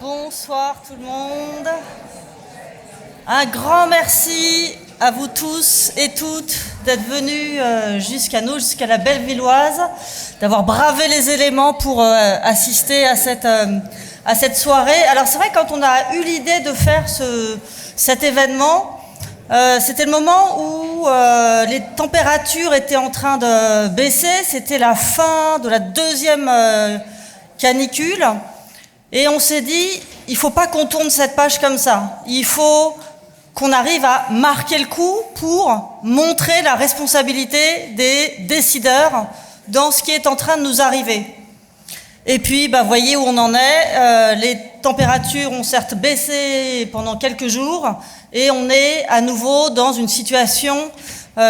Bonsoir tout le monde. Un grand merci à vous tous et toutes d'être venus jusqu'à nous, jusqu'à la Bellevilloise, d'avoir bravé les éléments pour assister à cette soirée. Alors c'est vrai, quand on a eu l'idée de faire cet événement, c'était le moment où les températures étaient en train de baisser, c'était la fin de la deuxième canicule, et on s'est dit, il ne faut pas qu'on tourne cette page comme ça, il faut qu'on arrive à marquer le coup pour montrer la responsabilité des décideurs dans ce qui est en train de nous arriver. Et puis, voyez où on en est, les températures ont certes baissé pendant quelques jours, et on est à nouveau dans une situation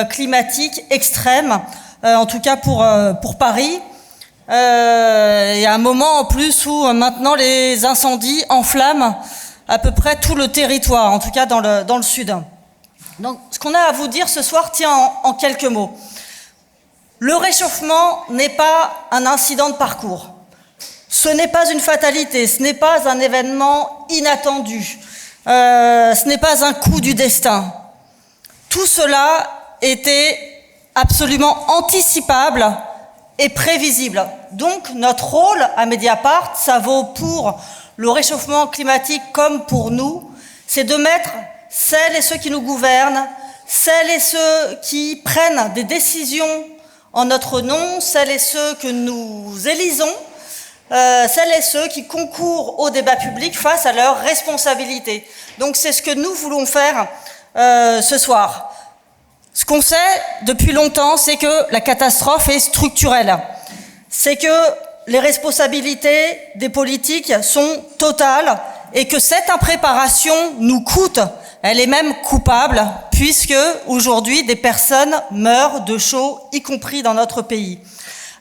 climatique extrême, en tout cas pour Paris. Il y a un moment en plus où maintenant les incendies enflamment à peu près tout le territoire, en tout cas dans le sud. Donc ce qu'on a à vous dire ce soir tient en quelques mots. Le réchauffement n'est pas un incident de parcours. Ce n'est pas une fatalité, ce n'est pas un événement inattendu, ce n'est pas un coup du destin. Tout cela était absolument anticipable et prévisible. Donc notre rôle à Mediapart, ça vaut pour le réchauffement climatique comme pour nous, c'est de mettre celles et ceux qui nous gouvernent, celles et ceux qui prennent des décisions en notre nom, celles et ceux que nous élisons, celles et ceux qui concourent au débat public face à leurs responsabilités. Donc c'est ce que nous voulons faire ce soir. Ce qu'on sait depuis longtemps, c'est que la catastrophe est structurelle. C'est que les responsabilités des politiques sont totales et que cette impréparation nous coûte. Elle est même coupable puisque aujourd'hui des personnes meurent de chaud, y compris dans notre pays.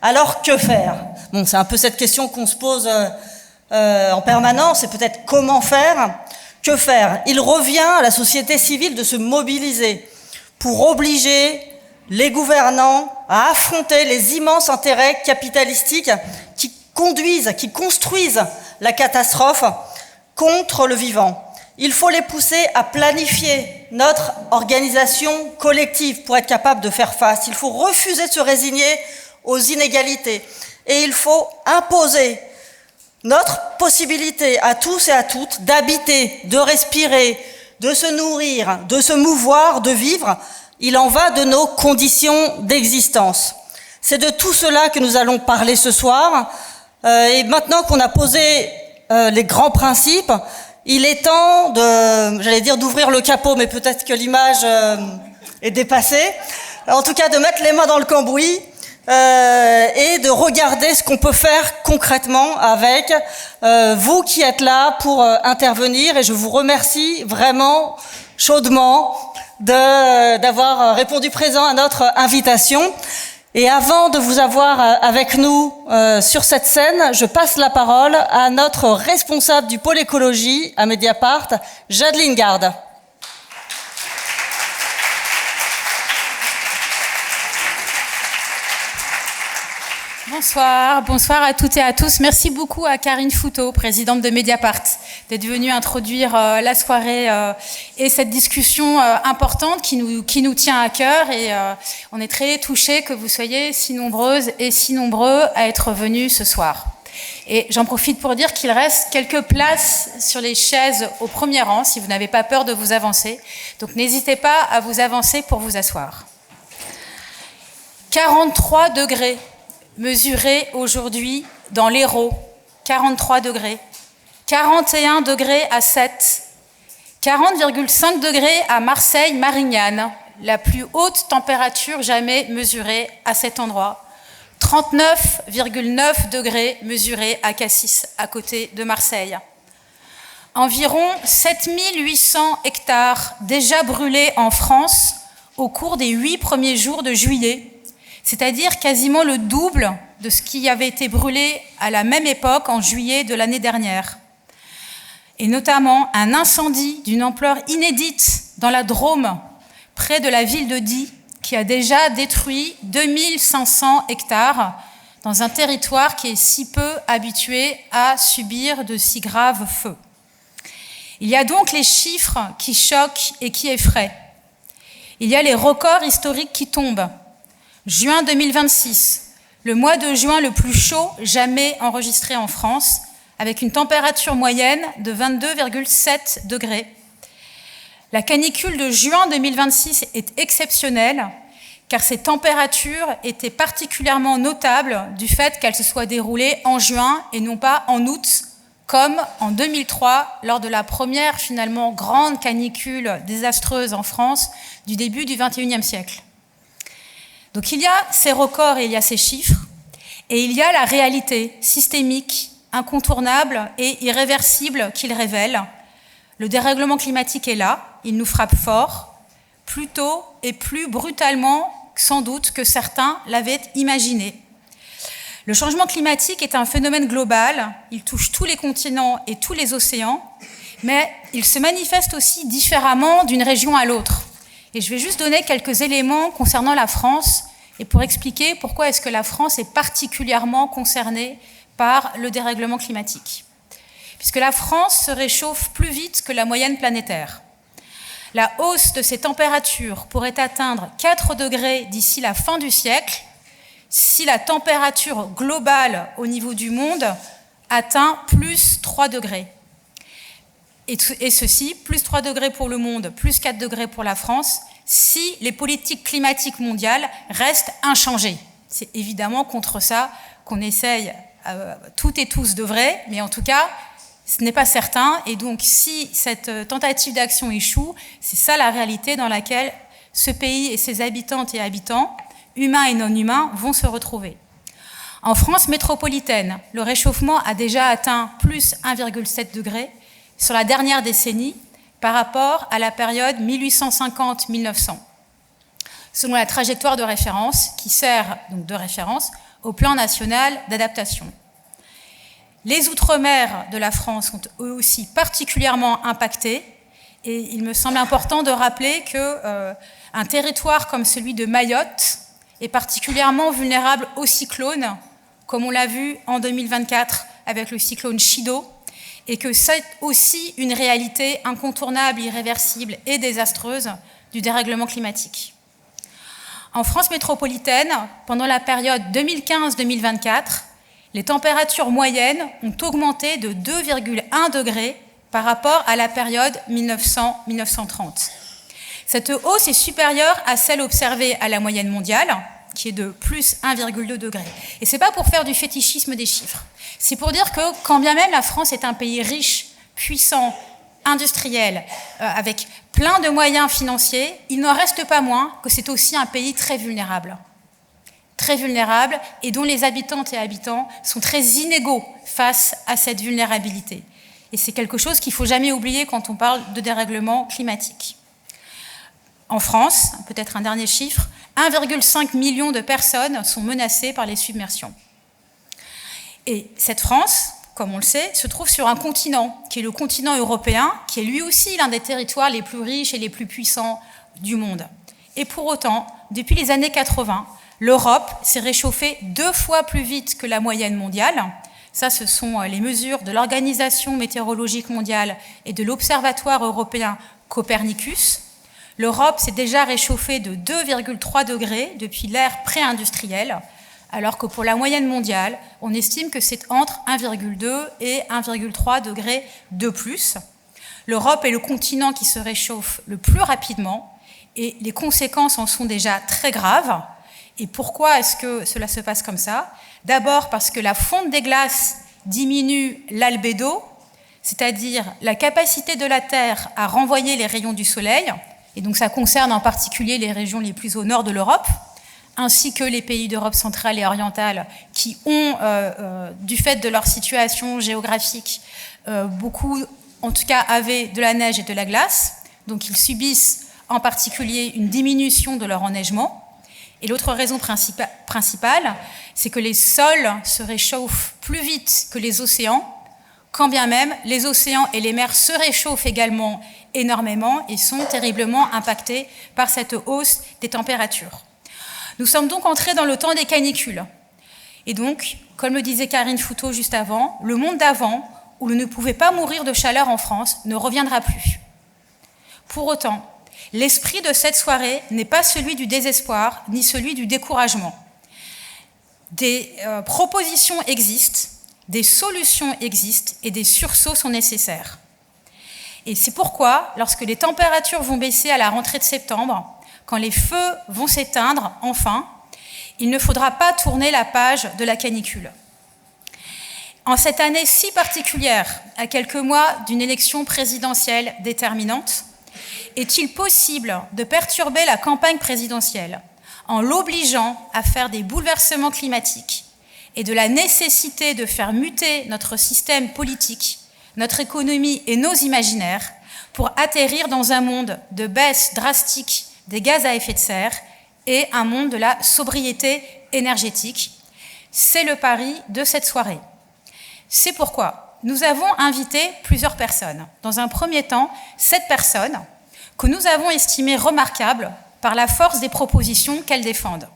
Alors que faire ? Bon, c'est un peu cette question qu'on se pose en permanence, et peut-être comment faire ? Que faire ? Il revient à la société civile de se mobiliser pour obliger les gouvernants à affronter les immenses intérêts capitalistiques qui construisent la catastrophe contre le vivant. Il faut les pousser à planifier notre organisation collective pour être capable de faire face. Il faut refuser de se résigner aux inégalités. Et il faut imposer notre possibilité à tous et à toutes d'habiter, de respirer, de se nourrir, de se mouvoir, de vivre. Il en va de nos conditions d'existence. C'est de tout cela que nous allons parler ce soir. Et maintenant qu'on a posé les grands principes, il est temps d'ouvrir le capot, mais peut-être que l'image est dépassée. En tout cas, de mettre les mains dans le cambouis et de regarder ce qu'on peut faire concrètement avec vous qui êtes là pour intervenir. Et je vous remercie vraiment chaudement d'avoir répondu présent à notre invitation. Et avant de vous avoir avec nous sur cette scène, je passe la parole à notre responsable du pôle écologie à Mediapart, Jade Lingard. Bonsoir à toutes et à tous. Merci beaucoup à Karine Fouteau, présidente de Mediapart, d'être venue introduire la soirée et cette discussion importante qui nous tient à cœur. Et on est très touchés que vous soyez si nombreuses et si nombreux à être venus ce soir. Et j'en profite pour dire qu'il reste quelques places sur les chaises au premier rang, si vous n'avez pas peur de vous avancer. Donc n'hésitez pas à vous avancer pour vous asseoir. 43 degrés. Mesuré aujourd'hui dans l'Hérault, 43 degrés, 41 degrés à Sète, 40,5 degrés à Marseille-Marignane, la plus haute température jamais mesurée à cet endroit, 39,9 degrés mesurés à Cassis, à côté de Marseille. Environ 7800 hectares déjà brûlés en France au cours des 8 premiers jours de juillet, c'est-à-dire quasiment le double de ce qui avait été brûlé à la même époque en juillet de l'année dernière. Et notamment un incendie d'une ampleur inédite dans la Drôme, près de la ville de Die, qui a déjà détruit 2500 hectares, dans un territoire qui est si peu habitué à subir de si graves feux. Il y a donc les chiffres qui choquent et qui effraient. Il y a les records historiques qui tombent. Juin 2026, le mois de juin le plus chaud jamais enregistré en France, avec une température moyenne de 22,7 degrés. La canicule de juin 2026 est exceptionnelle, car ces températures étaient particulièrement notables du fait qu'elles se soient déroulées en juin et non pas en août, comme en 2003, lors de la première, finalement, grande canicule désastreuse en France du début du XXIe siècle. Donc il y a ces records et il y a ces chiffres, et il y a la réalité systémique, incontournable et irréversible qu'ils révèlent. Le dérèglement climatique est là, il nous frappe fort, plus tôt et plus brutalement, sans doute, que certains l'avaient imaginé. Le changement climatique est un phénomène global, il touche tous les continents et tous les océans, mais il se manifeste aussi différemment d'une région à l'autre. Et je vais juste donner quelques éléments concernant la France et pour expliquer pourquoi est-ce que la France est particulièrement concernée par le dérèglement climatique. Puisque la France se réchauffe plus vite que la moyenne planétaire. La hausse de ces températures pourrait atteindre 4 degrés d'ici la fin du siècle, si la température globale au niveau du monde atteint plus 3 degrés. Et ceci, plus 3 degrés pour le monde, plus 4 degrés pour la France, si les politiques climatiques mondiales restent inchangées. C'est évidemment contre ça qu'on essaye toutes et tous d'œuvrer, mais en tout cas, ce n'est pas certain. Et donc, si cette tentative d'action échoue, c'est ça la réalité dans laquelle ce pays et ses habitantes et habitants, humains et non humains, vont se retrouver. En France métropolitaine, le réchauffement a déjà atteint plus 1,7 degré sur la dernière décennie par rapport à la période 1850-1900, selon la trajectoire de référence qui sert donc de référence au plan national d'adaptation. Les outre-mer de la France sont eux aussi particulièrement impactés et il me semble important de rappeler qu'un territoire comme celui de Mayotte est particulièrement vulnérable aux cyclones, comme on l'a vu en 2024 avec le cyclone Chido, et que c'est aussi une réalité incontournable, irréversible et désastreuse du dérèglement climatique. En France métropolitaine, pendant la période 2015-2024, les températures moyennes ont augmenté de 2,1 degrés par rapport à la période 1900-1930. Cette hausse est supérieure à celle observée à la moyenne mondiale, qui est de plus 1,2 degré. Et ce n'est pas pour faire du fétichisme des chiffres. C'est pour dire que quand bien même la France est un pays riche, puissant, industriel, avec plein de moyens financiers, il n'en reste pas moins que c'est aussi un pays très vulnérable et dont les habitantes et habitants sont très inégaux face à cette vulnérabilité. Et c'est quelque chose qu'il ne faut jamais oublier quand on parle de dérèglement climatique. En France, peut-être un dernier chiffre, 1,5 million de personnes sont menacées par les submersions. Et cette France, comme on le sait, se trouve sur un continent, qui est le continent européen, qui est lui aussi l'un des territoires les plus riches et les plus puissants du monde. Et pour autant, depuis les années 80, l'Europe s'est réchauffée 2 fois plus vite que la moyenne mondiale. Ça, ce sont les mesures de l'Organisation météorologique mondiale et de l'Observatoire européen Copernicus. L'Europe s'est déjà réchauffée de 2,3 degrés depuis l'ère pré-industrielle, alors que pour la moyenne mondiale, on estime que c'est entre 1,2 et 1,3 degrés de plus. L'Europe est le continent qui se réchauffe le plus rapidement et les conséquences en sont déjà très graves. Et pourquoi est-ce que cela se passe comme ça? D'abord parce que la fonte des glaces diminue l'albédo, c'est-à-dire la capacité de la Terre à renvoyer les rayons du Soleil, et donc ça concerne en particulier les régions les plus au nord de l'Europe, ainsi que les pays d'Europe centrale et orientale qui ont, du fait de leur situation géographique, beaucoup, en tout cas, avaient de la neige et de la glace, donc ils subissent en particulier une diminution de leur enneigement. Et l'autre raison principale, c'est que les sols se réchauffent plus vite que les océans, quand bien même les océans et les mers se réchauffent également énormément et sont terriblement impactés par cette hausse des températures. Nous sommes donc entrés dans le temps des canicules. Et donc, comme le disait Karine Fouteau juste avant, le monde d'avant, où l'on ne pouvait pas mourir de chaleur en France, ne reviendra plus. Pour autant, l'esprit de cette soirée n'est pas celui du désespoir, ni celui du découragement. Des propositions existent, des solutions existent et des sursauts sont nécessaires. Et c'est pourquoi, lorsque les températures vont baisser à la rentrée de septembre, quand les feux vont s'éteindre, enfin, il ne faudra pas tourner la page de la canicule. En cette année si particulière, à quelques mois d'une élection présidentielle déterminante, est-il possible de perturber la campagne présidentielle en l'obligeant à faire des bouleversements climatiques et de la nécessité de faire muter notre système politique, notre économie et nos imaginaires pour atterrir dans un monde de baisse drastique des gaz à effet de serre et un monde de la sobriété énergétique? C'est le pari de cette soirée. C'est pourquoi nous avons invité plusieurs personnes. Dans un premier temps, 7 personnes que nous avons estimées remarquables par la force des propositions qu'elles défendent.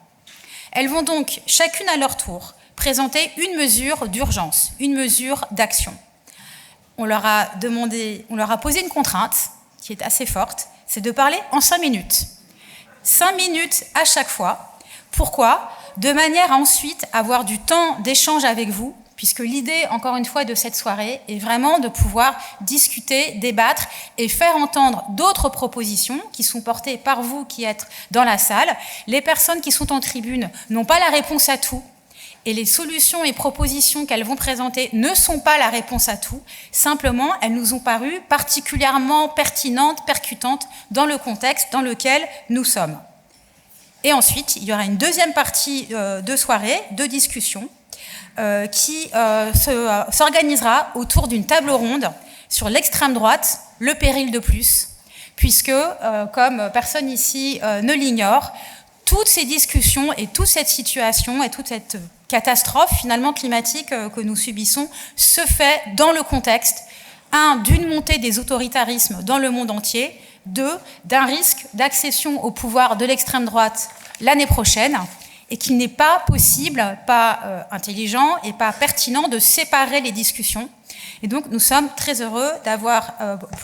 Elles vont donc, chacune à leur tour, présenter une mesure d'urgence, une mesure d'action. On leur a posé une contrainte qui est assez forte, c'est de parler en 5 minutes. 5 minutes à chaque fois. Pourquoi? De manière à ensuite avoir du temps d'échange avec vous, puisque l'idée, encore une fois, de cette soirée est vraiment de pouvoir discuter, débattre et faire entendre d'autres propositions qui sont portées par vous qui êtes dans la salle. Les personnes qui sont en tribune n'ont pas la réponse à tout, et les solutions et propositions qu'elles vont présenter ne sont pas la réponse à tout. Simplement, elles nous ont paru particulièrement pertinentes, percutantes dans le contexte dans lequel nous sommes. Et ensuite, il y aura une deuxième partie de soirée, de discussion, qui s'organisera autour d'une table ronde sur l'extrême droite, le péril de plus, puisque, comme personne ici ne l'ignore, toutes ces discussions et toute cette situation et toute cette catastrophe finalement climatique que nous subissons se fait dans le contexte, 1, d'une montée des autoritarismes dans le monde entier, 2, d'un risque d'accession au pouvoir de l'extrême droite l'année prochaine, et qu'il n'est pas possible, pas intelligent et pas pertinent de séparer les discussions. Et donc nous sommes très heureux d'avoir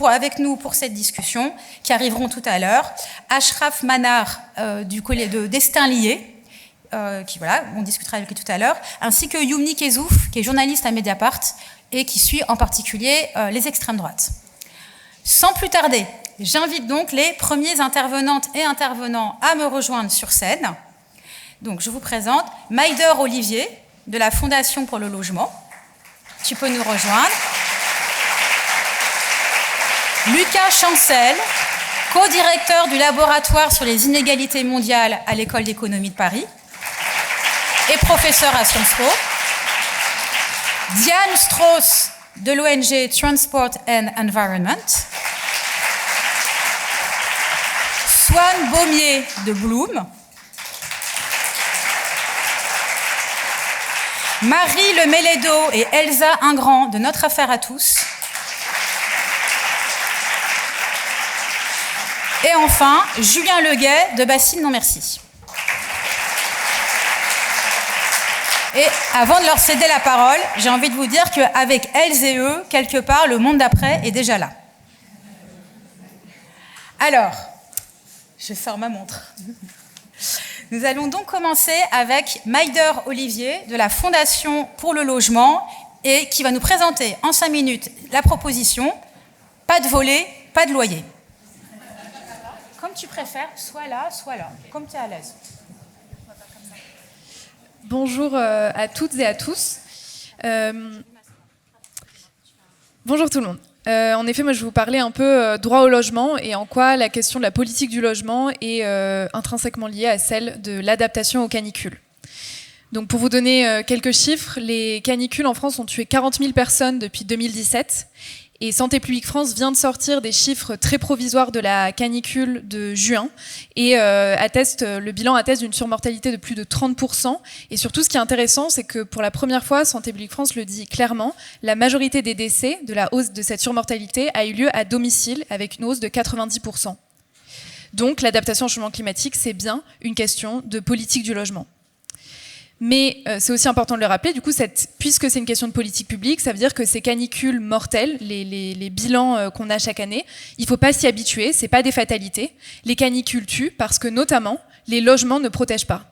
avec nous pour cette discussion, qui arriveront tout à l'heure, Ashraf Manar du collège de Destin Lié, qui voilà, on discutera avec lui tout à l'heure, ainsi que Youmni Kezouf, qui est journaliste à Mediapart et qui suit en particulier les extrêmes droites. Sans plus tarder, j'invite donc les premiers intervenantes et intervenants à me rejoindre sur scène. Donc je vous présente Maïder Olivier de la Fondation pour le logement. Tu peux nous rejoindre. Lucas Chancel, co-directeur du laboratoire sur les inégalités mondiales à l'École d'économie de Paris et professeur à Sciences Po. Diane Strauss de l'ONG Transport and Environment. Swan Baumier de Bloom. Marie Le Mélédo et Elsa Ingrand de Notre Affaire à tous. Et enfin, Julien Leguet de Bassine Non Merci. Et avant de leur céder la parole, j'ai envie de vous dire qu'avec elles et eux, quelque part, le monde d'après est déjà là. Alors, je sors ma montre. Nous allons donc commencer avec Maïder Olivier de la Fondation pour le logement et qui va nous présenter en 5 minutes la proposition « Pas de volet, pas de loyer ». Comme tu préfères, soit là, comme tu es à l'aise. Bonjour à toutes et à tous. Bonjour tout le monde. En effet, moi je vais vous parler un peu droit au logement et en quoi la question de la politique du logement est intrinsèquement liée à celle de l'adaptation aux canicules. Donc pour vous donner quelques chiffres, les canicules en France ont tué 40 000 personnes depuis 2017 et Santé publique France vient de sortir des chiffres très provisoires de la canicule de juin et le bilan atteste d'une surmortalité de plus de 30%. Et surtout, ce qui est intéressant, c'est que pour la première fois, Santé publique France le dit clairement, la majorité des décès de la hausse de cette surmortalité a eu lieu à domicile avec une hausse de 90%. Donc l'adaptation au changement climatique, c'est bien une question de politique du logement. Mais c'est aussi important de le rappeler, du coup, puisque c'est une question de politique publique, ça veut dire que ces canicules mortelles, les bilans qu'on a chaque année, il ne faut pas s'y habituer, ce n'est pas des fatalités. Les canicules tuent parce que, notamment, les logements ne protègent pas.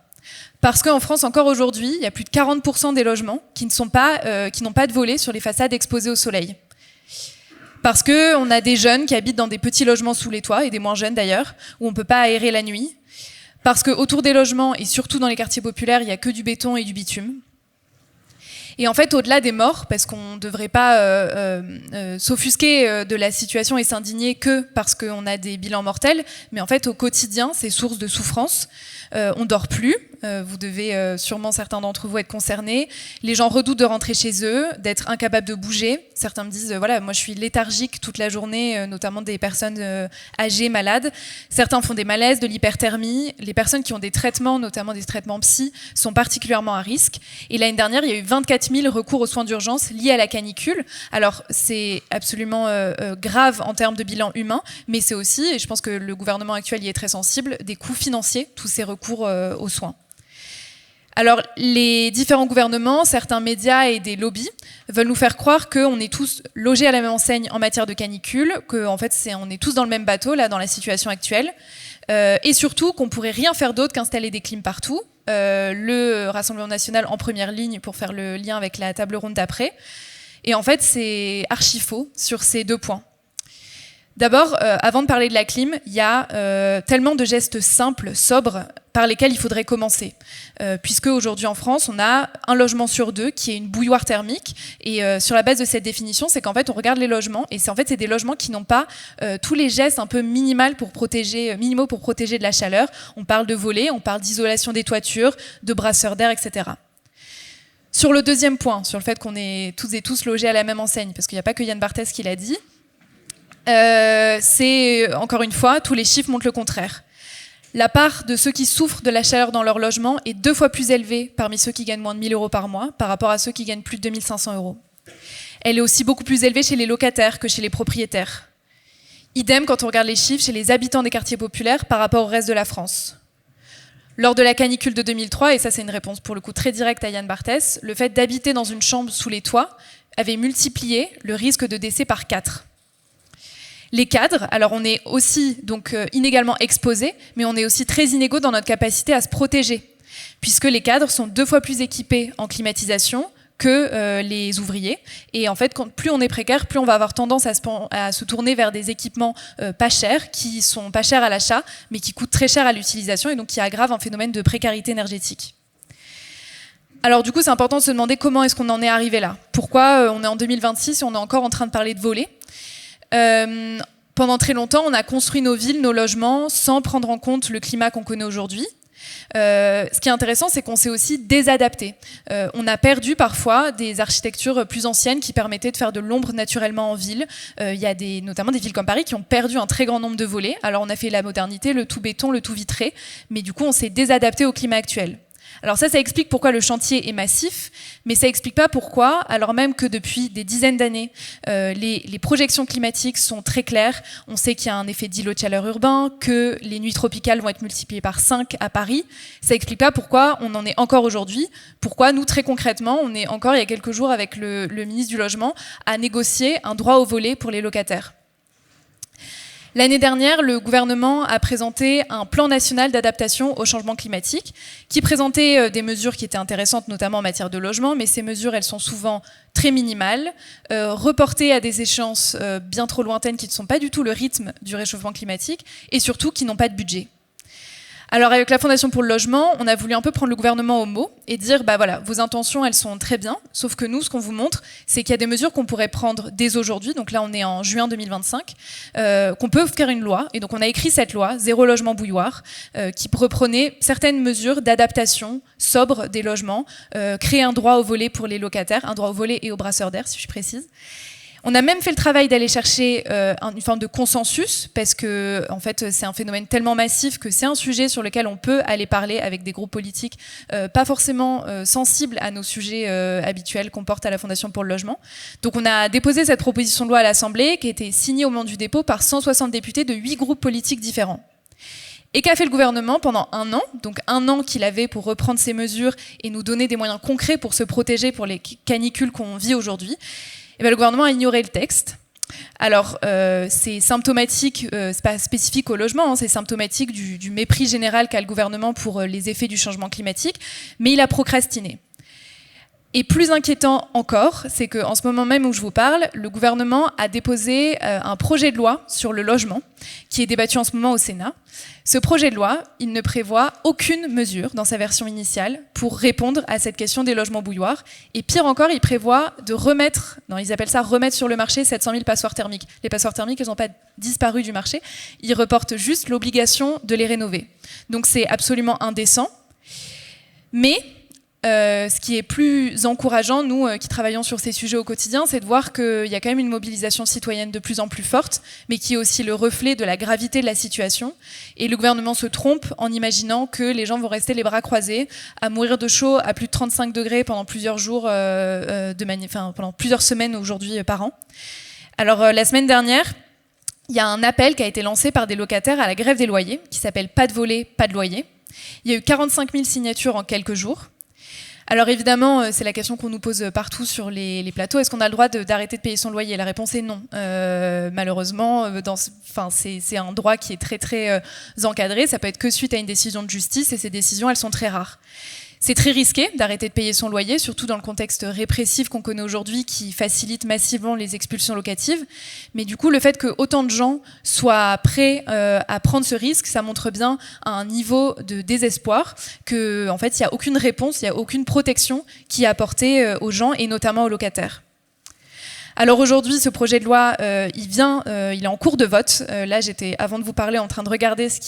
Parce qu'en France, encore aujourd'hui, il y a plus de 40% des logements qui n'ont pas de volets sur les façades exposées au soleil. Parce qu'on a des jeunes qui habitent dans des petits logements sous les toits, et des moins jeunes d'ailleurs, où on ne peut pas aérer la nuit. Parce qu'autour des logements, et surtout dans les quartiers populaires, il n'y a que du béton et du bitume. Et en fait, au-delà des morts, parce qu'on ne devrait pas s'offusquer de la situation et s'indigner que parce qu'on a des bilans mortels, mais en fait, au quotidien, c'est source de souffrance. On ne dort plus, vous devez sûrement, certains d'entre vous, être concernés. Les gens redoutent de rentrer chez eux, d'être incapables de bouger. Certains me disent, voilà, moi je suis léthargique toute la journée, notamment des personnes âgées, malades. Certains font des malaises, de l'hyperthermie. Les personnes qui ont des traitements, notamment des traitements psy, sont particulièrement à risque. Et l'année dernière, il y a eu 24 000 recours aux soins d'urgence liés à la canicule. Alors, c'est absolument grave en termes de bilan humain, mais c'est aussi, et je pense que le gouvernement actuel y est très sensible, des coûts financiers, tous ces recours aux soins. Alors, les différents gouvernements, certains médias et des lobbies veulent nous faire croire qu'on est tous logés à la même enseigne en matière de canicule, qu'en fait, on est tous dans le même bateau, là, dans la situation actuelle, et surtout qu'on ne pourrait rien faire d'autre qu'installer des clims partout. Le Rassemblement national en première ligne pour faire le lien avec la table ronde d'après. Et en fait, c'est archi faux sur ces deux points. D'abord, avant de parler de la clim, il y a tellement de gestes simples, sobres, par lesquels il faudrait commencer. Puisque aujourd'hui en France, on a un logement sur deux qui est une bouilloire thermique. Et sur la base de cette définition, c'est qu'en fait, on regarde les logements, et c'est des logements qui n'ont pas tous les gestes un peu minimaux pour protéger de la chaleur. On parle de volets, on parle d'isolation des toitures, de brasseurs d'air, etc. Sur le deuxième point, sur le fait qu'on est toutes et tous logés à la même enseigne, parce qu'il n'y a pas que Yann Barthès qui l'a dit, c'est, encore une fois, tous les chiffres montrent le contraire. La part de ceux qui souffrent de la chaleur dans leur logement est 2 fois plus élevée parmi ceux qui gagnent moins de 1 000 € par mois par rapport à ceux qui gagnent plus de 2 500 €. Elle est aussi beaucoup plus élevée chez les locataires que chez les propriétaires. Idem quand on regarde les chiffres chez les habitants des quartiers populaires par rapport au reste de la France. Lors de la canicule de 2003, et ça c'est une réponse pour le coup très directe à Yann Barthès, le fait d'habiter dans une chambre sous les toits avait multiplié le risque de décès par 4. Les cadres, alors on est aussi donc inégalement exposés, mais on est aussi très inégaux dans notre capacité à se protéger, puisque les cadres sont 2 fois plus équipés en climatisation que les ouvriers. Et en fait, plus on est précaire, plus on va avoir tendance à se tourner vers des équipements pas chers, qui sont pas chers à l'achat, mais qui coûtent très cher à l'utilisation, et donc qui aggravent un phénomène de précarité énergétique. Alors du coup, c'est important de se demander comment est-ce qu'on en est arrivé là. Pourquoi on est en 2026 et on est encore en train de parler de volets ? Pendant très longtemps, on a construit nos villes, nos logements, sans prendre en compte le climat qu'on connaît aujourd'hui. Ce qui est intéressant, c'est qu'on s'est aussi désadapté. On a perdu parfois des architectures plus anciennes qui permettaient de faire de l'ombre naturellement en ville. Il y a notamment des villes comme Paris qui ont perdu un très grand nombre de volets. Alors on a fait la modernité, le tout béton, le tout vitré, mais du coup on s'est désadapté au climat actuel. Alors ça explique pourquoi le chantier est massif, mais ça explique pas pourquoi, alors même que depuis des dizaines d'années, les projections climatiques sont très claires. On sait qu'il y a un effet d'îlot de chaleur urbain, que les nuits tropicales vont être multipliées par 5 à Paris. Ça explique pas pourquoi on en est encore aujourd'hui, pourquoi nous, très concrètement, on est encore, il y a quelques jours, avec le ministre du Logement, à négocier un droit au volet pour les locataires. L'année dernière, le gouvernement a présenté un plan national d'adaptation au changement climatique qui présentait des mesures qui étaient intéressantes, notamment en matière de logement, mais ces mesures, elles sont souvent très minimales, reportées à des échéances bien trop lointaines qui ne sont pas du tout le rythme du réchauffement climatique et surtout qui n'ont pas de budget. Alors avec la Fondation pour le logement, on a voulu un peu prendre le gouvernement au mot et dire, bah voilà, vos intentions, elles sont très bien, sauf que nous, ce qu'on vous montre, c'est qu'il y a des mesures qu'on pourrait prendre dès aujourd'hui, donc là on est en juin 2025, qu'on peut faire une loi, et donc on a écrit cette loi, Zéro logement bouilloire, qui reprenait certaines mesures d'adaptation sobre des logements, créer un droit au volet pour les locataires, un droit au volet et au brasseur d'air, si je précise. On a même fait le travail d'aller chercher une forme de consensus, parce que en fait, c'est un phénomène tellement massif que c'est un sujet sur lequel on peut aller parler avec des groupes politiques pas forcément sensibles à nos sujets habituels qu'on porte à la Fondation pour le logement. Donc on a déposé cette proposition de loi à l'Assemblée, qui a été signée au moment du dépôt par 160 députés de 8 groupes politiques différents. Et qu'a fait le gouvernement pendant 1 an? Donc 1 an qu'il avait pour reprendre ces mesures et nous donner des moyens concrets pour se protéger pour les canicules qu'on vit aujourd'hui. Et bien, le gouvernement a ignoré le texte. Alors, c'est symptomatique, c'est pas spécifique au logement, hein, c'est symptomatique du mépris général qu'a le gouvernement pour les effets du changement climatique, mais il a procrastiné. Et plus inquiétant encore, c'est qu'en ce moment même où je vous parle, le gouvernement a déposé un projet de loi sur le logement, qui est débattu en ce moment au Sénat. Ce projet de loi, il ne prévoit aucune mesure dans sa version initiale pour répondre à cette question des logements bouilloires. Et pire encore, il prévoit de remettre, non, ils appellent ça remettre sur le marché 700 000 passoires thermiques. Les passoires thermiques, elles n'ont pas disparu du marché. Ils reportent juste l'obligation de les rénover. Donc c'est absolument indécent. Mais ce qui est plus encourageant, nous qui travaillons sur ces sujets au quotidien, c'est de voir qu'il y a quand même une mobilisation citoyenne de plus en plus forte, mais qui est aussi le reflet de la gravité de la situation. Et le gouvernement se trompe en imaginant que les gens vont rester les bras croisés, à mourir de chaud à plus de 35 degrés pendant plusieurs jours, pendant plusieurs semaines aujourd'hui par an. Alors la semaine dernière, il y a un appel qui a été lancé par des locataires à la grève des loyers, qui s'appelle « Pas de voler, pas de loyer ». Il y a eu 45 000 signatures en quelques jours. Alors évidemment, c'est la question qu'on nous pose partout sur les plateaux. Est-ce qu'on a le droit d'arrêter de payer son loyer? La réponse est non. Malheureusement, c'est un droit qui est très très encadré. Ça peut être que suite à une décision de justice et ces décisions, elles sont très rares. C'est très risqué d'arrêter de payer son loyer, surtout dans le contexte répressif qu'on connaît aujourd'hui qui facilite massivement les expulsions locatives. Mais du coup, le fait que autant de gens soient prêts à prendre ce risque, ça montre bien un niveau de désespoir, qu'en fait, il n'y a aucune réponse, il n'y a aucune protection qui est apportée aux gens et notamment aux locataires. Alors aujourd'hui, ce projet de loi, il est en cours de vote. Là, j'étais, avant de vous parler, en train de regarder ce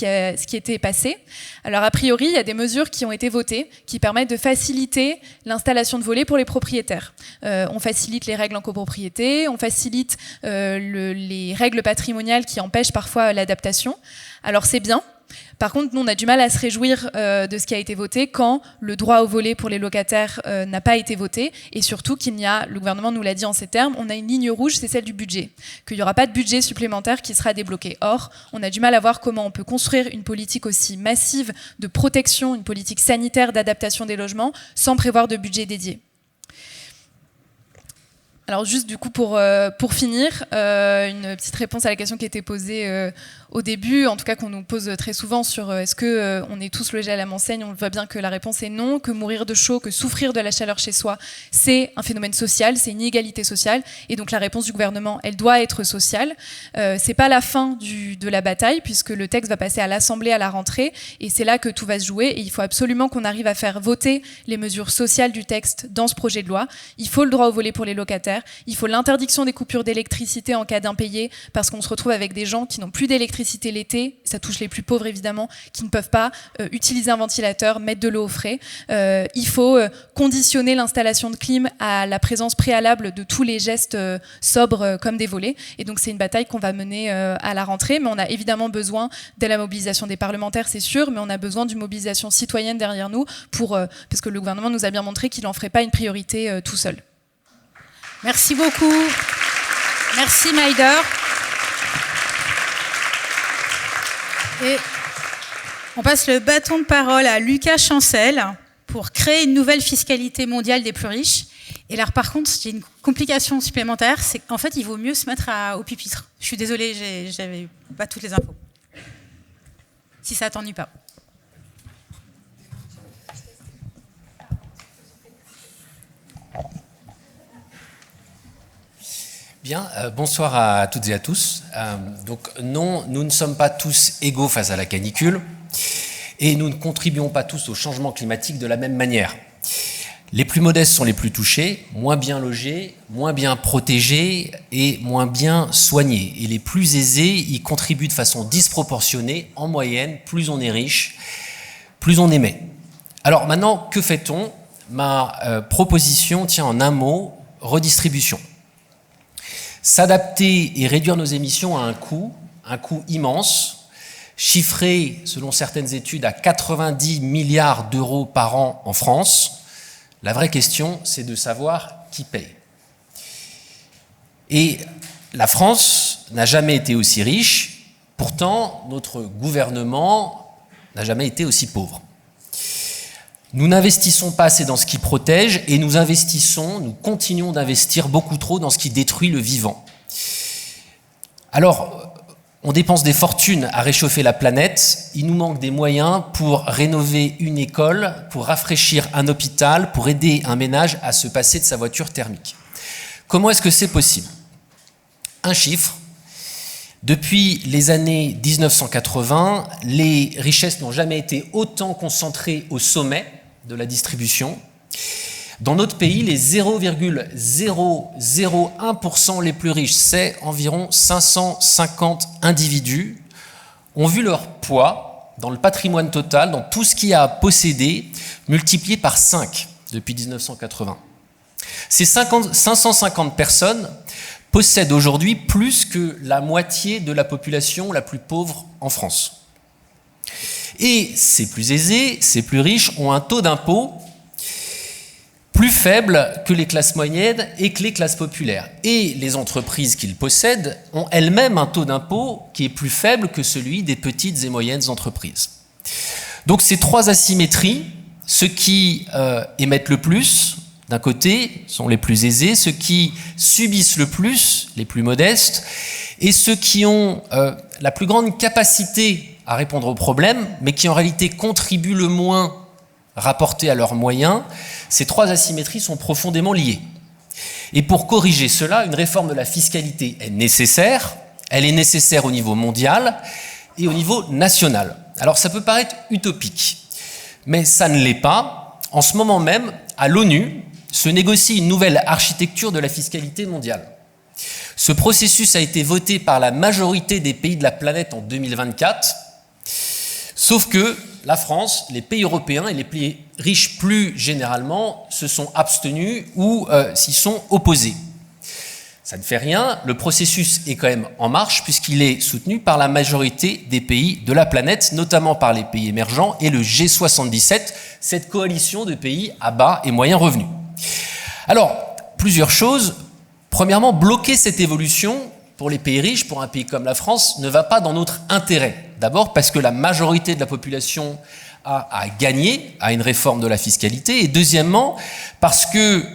qui était passé. Alors a priori, il y a des mesures qui ont été votées qui permettent de faciliter l'installation de volets pour les propriétaires. On facilite les règles en copropriété, on facilite les règles patrimoniales qui empêchent parfois l'adaptation. Alors c'est bien. Par contre, nous, on a du mal à se réjouir de ce qui a été voté quand le droit au volet pour les locataires n'a pas été voté et surtout le gouvernement nous l'a dit en ces termes, on a une ligne rouge, c'est celle du budget, qu'il n'y aura pas de budget supplémentaire qui sera débloqué. Or, on a du mal à voir comment on peut construire une politique aussi massive de protection, une politique sanitaire d'adaptation des logements sans prévoir de budget dédié. Alors juste du coup pour finir, une petite réponse à la question qui était posée au début, en tout cas qu'on nous pose très souvent sur est-ce que on est tous logés à la même enseigne. On voit bien que la réponse est non, que mourir de chaud, que souffrir de la chaleur chez soi, c'est un phénomène social, c'est une inégalité sociale, et donc la réponse du gouvernement, elle doit être sociale. C'est pas la fin de la bataille puisque le texte va passer à l'Assemblée à la rentrée, et c'est là que tout va se jouer. Et il faut absolument qu'on arrive à faire voter les mesures sociales du texte dans ce projet de loi. Il faut le droit au volet pour les locataires. Il faut l'interdiction des coupures d'électricité en cas d'impayé, parce qu'on se retrouve avec des gens qui n'ont plus d'électricité l'été, ça touche les plus pauvres évidemment, qui ne peuvent pas utiliser un ventilateur, mettre de l'eau au frais. Il faut conditionner l'installation de clim à la présence préalable de tous les gestes sobres comme des volets. Et donc c'est une bataille qu'on va mener à la rentrée, mais on a évidemment besoin de la mobilisation des parlementaires, c'est sûr, mais on a besoin d'une mobilisation citoyenne derrière nous, parce que le gouvernement nous a bien montré qu'il n'en ferait pas une priorité tout seul. Merci beaucoup. Merci Maïder. Et on passe le bâton de parole à Lucas Chancel pour créer une nouvelle fiscalité mondiale des plus riches. Et là, par contre, j'ai une complication supplémentaire, c'est qu'en fait, il vaut mieux se mettre au pupitre. Je suis désolée, j'avais pas toutes les infos. Si ça t'ennuie pas. Bien, bonsoir à toutes et à tous. Donc non, nous ne sommes pas tous égaux face à la canicule et nous ne contribuons pas tous au changement climatique de la même manière. Les plus modestes sont les plus touchés, moins bien logés, moins bien protégés et moins bien soignés. Et les plus aisés y contribuent de façon disproportionnée. En moyenne, plus on est riche, plus on émet. Alors maintenant, que fait-on? Ma proposition tient en un mot, redistribution. S'adapter et réduire nos émissions à un coût immense, chiffré selon certaines études à 90 milliards d'euros par an en France. La vraie question, c'est de savoir qui paye. Et la France n'a jamais été aussi riche, pourtant notre gouvernement n'a jamais été aussi pauvre. Nous n'investissons pas assez dans ce qui protège et nous continuons d'investir beaucoup trop dans ce qui détruit le vivant. Alors, on dépense des fortunes à réchauffer la planète, il nous manque des moyens pour rénover une école, pour rafraîchir un hôpital, pour aider un ménage à se passer de sa voiture thermique. Comment est-ce que c'est possible ? Un chiffre. Depuis les années 1980, les richesses n'ont jamais été autant concentrées au sommet de la distribution. Dans notre pays, les 0,001% les plus riches, c'est environ 550 individus, ont vu leur poids dans le patrimoine total, dans tout ce qu'il y a à posséder, multiplié par 5 depuis 1980. Ces 550 personnes possèdent aujourd'hui plus que la moitié de la population la plus pauvre en France. Et ces plus aisés, ces plus riches ont un taux d'impôt plus faible que les classes moyennes et que les classes populaires. Et les entreprises qu'ils possèdent ont elles-mêmes un taux d'impôt qui est plus faible que celui des petites et moyennes entreprises. Donc ces trois asymétries, ceux qui émettent le plus, d'un côté, sont les plus aisés, ceux qui subissent le plus, les plus modestes, et ceux qui ont la plus grande capacité à répondre aux problèmes, mais qui en réalité contribuent le moins rapportés à leurs moyens, ces trois asymétries sont profondément liées. Et pour corriger cela, une réforme de la fiscalité est nécessaire. Elle est nécessaire au niveau mondial et au niveau national. Alors ça peut paraître utopique, mais ça ne l'est pas. En ce moment même, à l'ONU, se négocie une nouvelle architecture de la fiscalité mondiale. Ce processus a été voté par la majorité des pays de la planète en 2024, sauf que la France, les pays européens et les pays riches plus généralement se sont abstenus ou s'y sont opposés. Ça ne fait rien, le processus est quand même en marche puisqu'il est soutenu par la majorité des pays de la planète, notamment par les pays émergents et le G77, cette coalition de pays à bas et moyens revenus. Alors, plusieurs choses. Premièrement, bloquer cette évolution pour les pays riches, pour un pays comme la France, ne va pas dans notre intérêt. D'abord parce que la majorité de la population a gagné à une réforme de la fiscalité. Et deuxièmement, parce que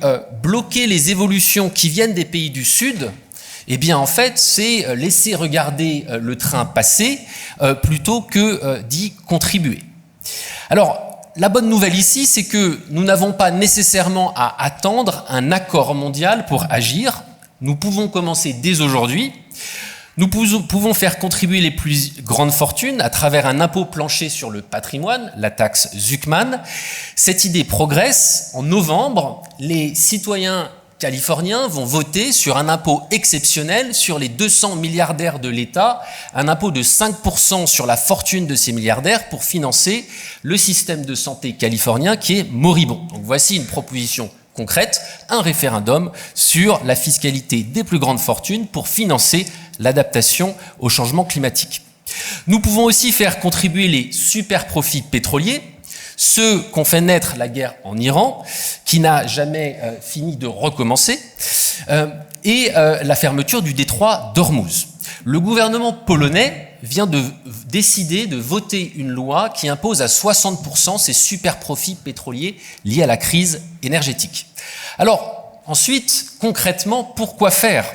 bloquer les évolutions qui viennent des pays du Sud, eh bien en fait, c'est laisser regarder le train passer plutôt que d'y contribuer. Alors, la bonne nouvelle ici, c'est que nous n'avons pas nécessairement à attendre un accord mondial pour agir. Nous pouvons commencer dès aujourd'hui. Nous pouvons faire contribuer les plus grandes fortunes à travers un impôt plancher sur le patrimoine, la taxe Zuckman. Cette idée progresse. En novembre, les citoyens californiens vont voter sur un impôt exceptionnel sur les 200 milliardaires de l'État, un impôt de 5% sur la fortune de ces milliardaires pour financer le système de santé californien qui est moribond. Donc voici une proposition concrète, un référendum sur la fiscalité des plus grandes fortunes pour financer l'adaptation au changement climatique. Nous pouvons aussi faire contribuer les super profits pétroliers, ceux qu'ont fait naître la guerre en Iran, qui n'a jamais fini de recommencer, et la fermeture du détroit d'Ormuz. Le gouvernement polonais vient de décider de voter une loi qui impose à 60% ces super profits pétroliers liés à la crise énergétique. Alors, ensuite, concrètement, pourquoi faire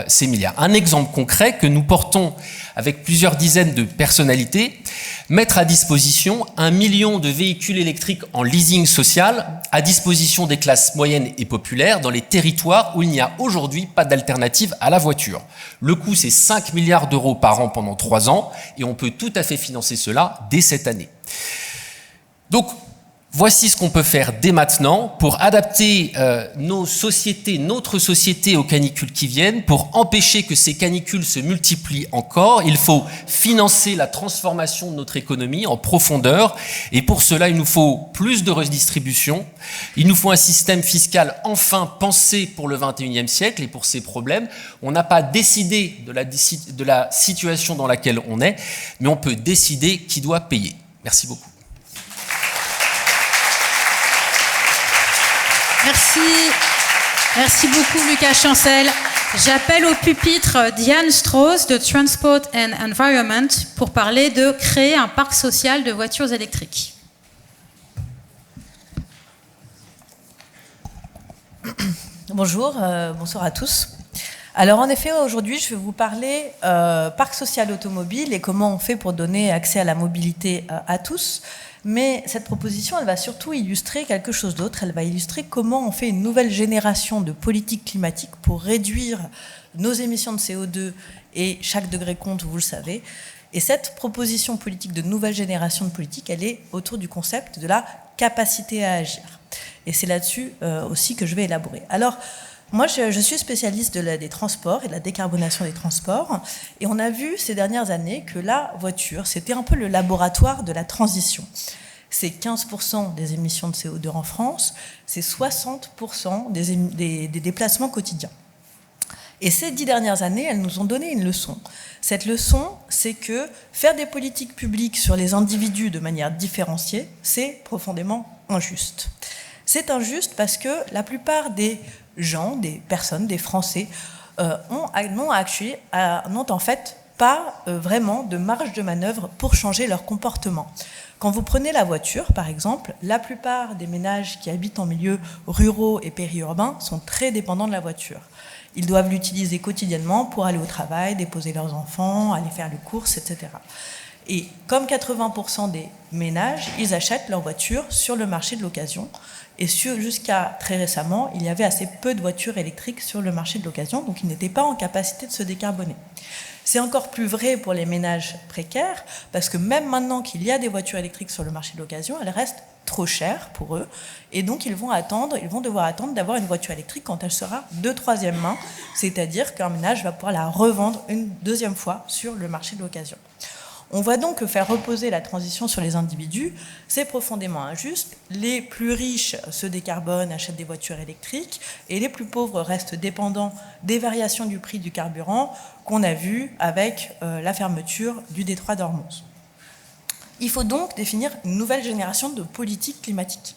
ces milliards? Un exemple concret que nous portons avec plusieurs dizaines de personnalités, mettre à disposition 1 million de véhicules électriques en leasing social à disposition des classes moyennes et populaires dans les territoires où il n'y a aujourd'hui pas d'alternative à la voiture. Le coût, c'est 5 milliards d'euros par an pendant 3 ans et on peut tout à fait financer cela dès cette année. Donc, voici ce qu'on peut faire dès maintenant pour adapter notre société aux canicules qui viennent. Pour empêcher que ces canicules se multiplient encore, il faut financer la transformation de notre économie en profondeur. Et pour cela, il nous faut plus de redistribution. Il nous faut un système fiscal enfin pensé pour le XXIe siècle et pour ces problèmes. On n'a pas décidé de la situation dans laquelle on est, mais on peut décider qui doit payer. Merci beaucoup. Merci beaucoup Lucas Chancel. J'appelle au pupitre Diane Strauss de Transport and Environment pour parler de créer un parc social de voitures électriques. Bonjour, bonsoir à tous. Alors en effet, aujourd'hui, je vais vous parler parc social automobile et comment on fait pour donner accès à la mobilité à tous. Mais cette proposition, elle va surtout illustrer quelque chose d'autre. Elle va illustrer comment on fait une nouvelle génération de politiques climatiques pour réduire nos émissions de CO2 et chaque degré compte, vous le savez. Et cette proposition politique de nouvelle génération de politique, elle est autour du concept de la capacité à agir. Et c'est là-dessus aussi que je vais élaborer. Alors, moi, je suis spécialiste des transports et de la décarbonation des transports. Et on a vu ces dernières années que la voiture, c'était un peu le laboratoire de la transition. C'est 15% des émissions de CO2 en France, c'est 60% des déplacements quotidiens. Et ces 10 dernières années, elles nous ont donné une leçon. Cette leçon, c'est que faire des politiques publiques sur les individus de manière différenciée, c'est profondément injuste. C'est injuste parce que la plupart des gens, des personnes, des Français, n'ont en fait pas vraiment de marge de manœuvre pour changer leur comportement. Quand vous prenez la voiture, par exemple, la plupart des ménages qui habitent en milieux ruraux et périurbains sont très dépendants de la voiture. Ils doivent l'utiliser quotidiennement pour aller au travail, déposer leurs enfants, aller faire les courses, etc. Et comme 80% des ménages, ils achètent leur voiture sur le marché de l'occasion. Et jusqu'à très récemment, il y avait assez peu de voitures électriques sur le marché de l'occasion, donc ils n'étaient pas en capacité de se décarboner. C'est encore plus vrai pour les ménages précaires, parce que même maintenant qu'il y a des voitures électriques sur le marché de l'occasion, elles restent trop chères pour eux, et donc ils vont devoir attendre d'avoir une voiture électrique quand elle sera de troisième main, c'est-à-dire qu'un ménage va pouvoir la revendre une deuxième fois sur le marché de l'occasion. On voit donc que faire reposer la transition sur les individus, c'est profondément injuste. Les plus riches se décarbonent, achètent des voitures électriques, et les plus pauvres restent dépendants des variations du prix du carburant qu'on a vu avec la fermeture du détroit d'Ormuz. Il faut donc définir une nouvelle génération de politique climatique.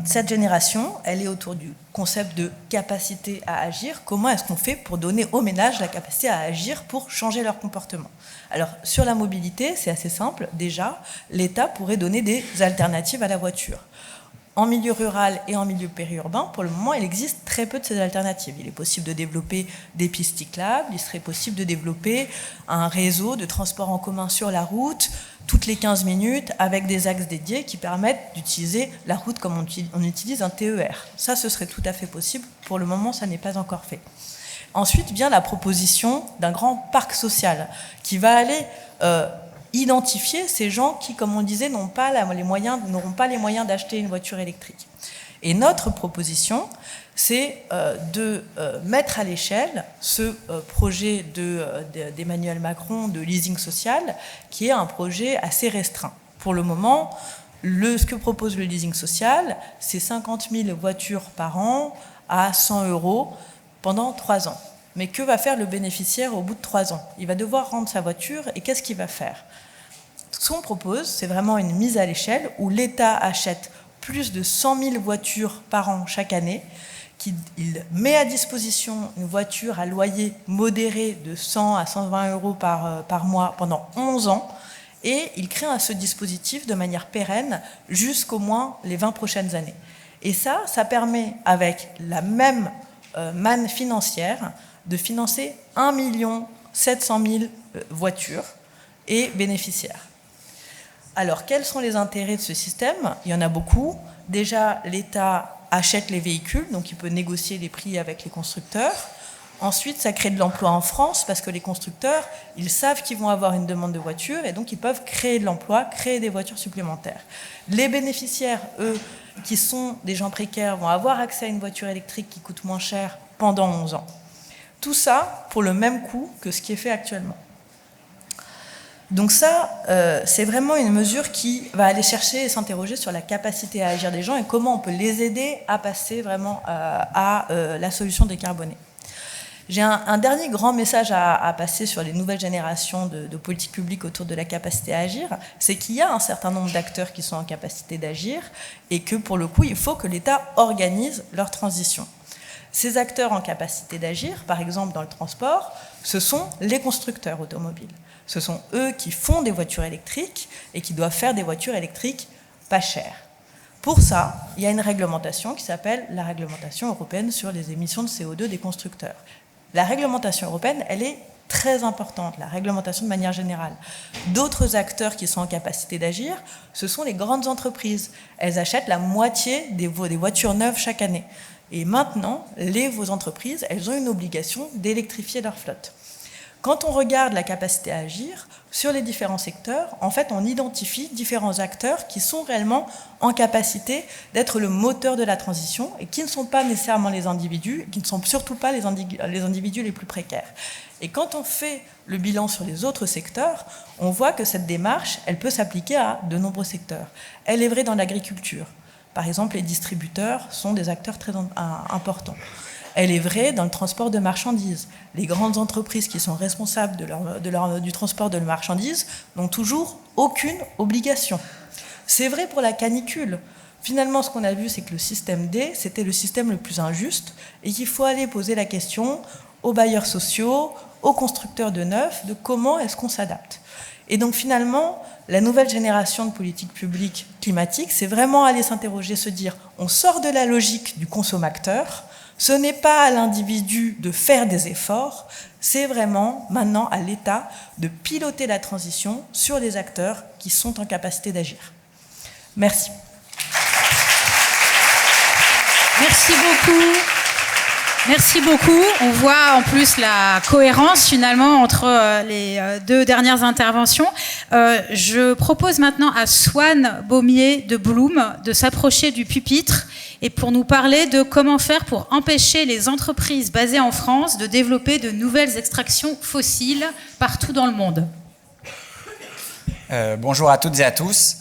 Cette génération, elle est autour du concept de capacité à agir. Comment est-ce qu'on fait pour donner aux ménages la capacité à agir pour changer leur comportement? Alors, sur la mobilité, c'est assez simple. Déjà, l'État pourrait donner des alternatives à la voiture. En milieu rural et en milieu périurbain, pour le moment, il existe très peu de ces alternatives. Il est possible de développer des pistes cyclables, il serait possible de développer un réseau de transport en commun sur la route, toutes les 15 minutes, avec des axes dédiés qui permettent d'utiliser la route comme on utilise un TER. Ça, ce serait tout à fait possible. Pour le moment, ça n'est pas encore fait. Ensuite vient la proposition d'un grand parc social qui va aller identifier ces gens qui, comme on disait, n'auront pas les moyens d'acheter une voiture électrique. Et notre proposition, c'est de mettre à l'échelle ce projet d'Emmanuel Macron de leasing social, qui est un projet assez restreint. Pour le moment, ce que propose le leasing social, c'est 50 000 voitures par an à 100 € pendant 3 ans. Mais que va faire le bénéficiaire au bout de 3 ans? Il va devoir rendre sa voiture, et qu'est-ce qu'il va faire? Ce qu'on propose, c'est vraiment une mise à l'échelle où l'État achète plus de 100 000 voitures par an chaque année, il met à disposition une voiture à loyer modéré de 100 à 120 € par mois pendant 11 ans, et il crée ce dispositif de manière pérenne jusqu'au moins les 20 prochaines années. Et ça permet, avec la même manne financière, de financer 1 700 000 voitures et bénéficiaires. Alors, quels sont les intérêts de ce système? Il y en a beaucoup. Déjà, l'État achète les véhicules, donc il peut négocier les prix avec les constructeurs. Ensuite, ça crée de l'emploi en France, parce que les constructeurs, ils savent qu'ils vont avoir une demande de voitures, et donc ils peuvent créer de l'emploi, créer des voitures supplémentaires. Les bénéficiaires, eux, qui sont des gens précaires, vont avoir accès à une voiture électrique qui coûte moins cher pendant 11 ans. Tout ça pour le même coût que ce qui est fait actuellement. Donc ça, c'est vraiment une mesure qui va aller chercher et s'interroger sur la capacité à agir des gens et comment on peut les aider à passer vraiment à la solution décarbonée. J'ai un dernier grand message à passer sur les nouvelles générations de politiques publiques autour de la capacité à agir, c'est qu'il y a un certain nombre d'acteurs qui sont en capacité d'agir et que pour le coup, il faut que l'État organise leur transition. Ces acteurs en capacité d'agir, par exemple dans le transport, ce sont les constructeurs automobiles. Ce sont eux qui font des voitures électriques et qui doivent faire des voitures électriques pas chères. Pour ça, il y a une réglementation qui s'appelle la réglementation européenne sur les émissions de CO2 des constructeurs. La réglementation européenne, elle est très importante, la réglementation de manière générale. D'autres acteurs qui sont en capacité d'agir, ce sont les grandes entreprises. Elles achètent la moitié des voitures neuves chaque année. Et maintenant, vos entreprises, elles ont une obligation d'électrifier leur flotte. Quand on regarde la capacité à agir sur les différents secteurs, en fait, on identifie différents acteurs qui sont réellement en capacité d'être le moteur de la transition et qui ne sont pas nécessairement les individus, qui ne sont surtout pas les individus les plus précaires. Et quand on fait le bilan sur les autres secteurs, on voit que cette démarche, elle peut s'appliquer à de nombreux secteurs. Elle est vraie dans l'agriculture. Par exemple, les distributeurs sont des acteurs très importants. Elle est vraie dans le transport de marchandises. Les grandes entreprises qui sont responsables du transport de marchandises n'ont toujours aucune obligation. C'est vrai pour la canicule. Finalement, ce qu'on a vu, c'est que le système D, c'était le système le plus injuste et qu'il faut aller poser la question aux bailleurs sociaux, aux constructeurs de neufs, de comment est-ce qu'on s'adapte. Et donc finalement, la nouvelle génération de politique publique climatique, c'est vraiment aller s'interroger, se dire, on sort de la logique du consommateur. Ce n'est pas à l'individu de faire des efforts, c'est vraiment maintenant à l'État de piloter la transition sur les acteurs qui sont en capacité d'agir. Merci. Merci beaucoup. Merci beaucoup. On voit en plus la cohérence finalement entre les deux dernières interventions. Je propose maintenant à Swan Baumier de Bloom de s'approcher du pupitre et pour nous parler de comment faire pour empêcher les entreprises basées en France de développer de nouvelles extractions fossiles partout dans le monde. Bonjour à toutes et à tous.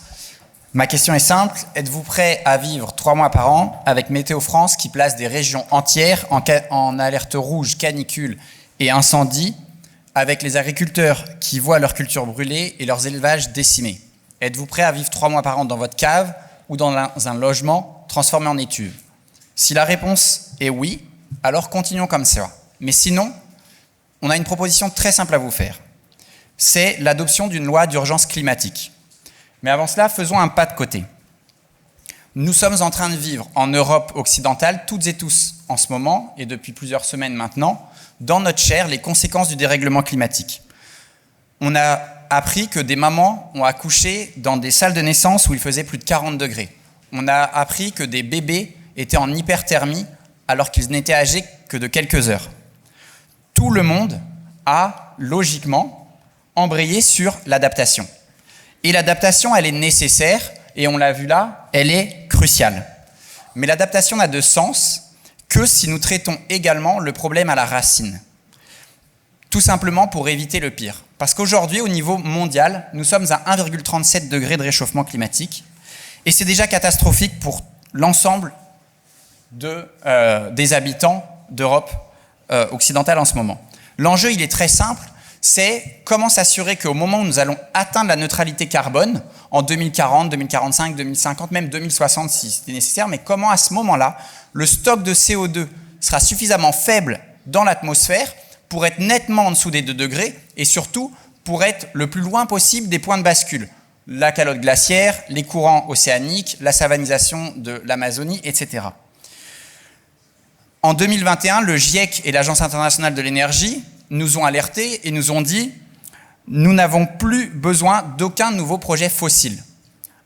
Ma question est simple, êtes-vous prêts à vivre 3 mois par an avec Météo France qui place des régions entières en alerte rouge, canicule et incendie, avec les agriculteurs qui voient leur culture brûler et leurs élevages décimés? Êtes-vous prêts à vivre 3 mois par an dans votre cave ou dans un logement transformé en étuve? Si la réponse est oui, alors continuons comme ça. Mais sinon, on a une proposition très simple à vous faire. C'est l'adoption d'une loi d'urgence climatique. Mais avant cela, faisons un pas de côté. Nous sommes en train de vivre en Europe occidentale, toutes et tous en ce moment, et depuis plusieurs semaines maintenant, dans notre chair, les conséquences du dérèglement climatique. On a appris que des mamans ont accouché dans des salles de naissance où il faisait plus de 40 degrés. On a appris que des bébés étaient en hyperthermie alors qu'ils n'étaient âgés que de quelques heures. Tout le monde a, logiquement, embrayé sur l'adaptation. Et l'adaptation, elle est nécessaire, et on l'a vu là, elle est cruciale. Mais l'adaptation n'a de sens que si nous traitons également le problème à la racine. Tout simplement pour éviter le pire. Parce qu'aujourd'hui, au niveau mondial, nous sommes à 1,37 degrés de réchauffement climatique, et c'est déjà catastrophique pour l'ensemble des habitants d'Europe occidentale en ce moment. L'enjeu, il est très simple. C'est comment s'assurer qu'au moment où nous allons atteindre la neutralité carbone, en 2040, 2045, 2050, même 2060 si c'était nécessaire, mais comment à ce moment-là, le stock de CO2 sera suffisamment faible dans l'atmosphère pour être nettement en dessous des 2 degrés et surtout pour être le plus loin possible des points de bascule. La calotte glaciaire, les courants océaniques, la savanisation de l'Amazonie, etc. En 2021, le GIEC et l'Agence internationale de l'énergie nous ont alertés et nous ont dit « Nous n'avons plus besoin d'aucun nouveau projet fossile ».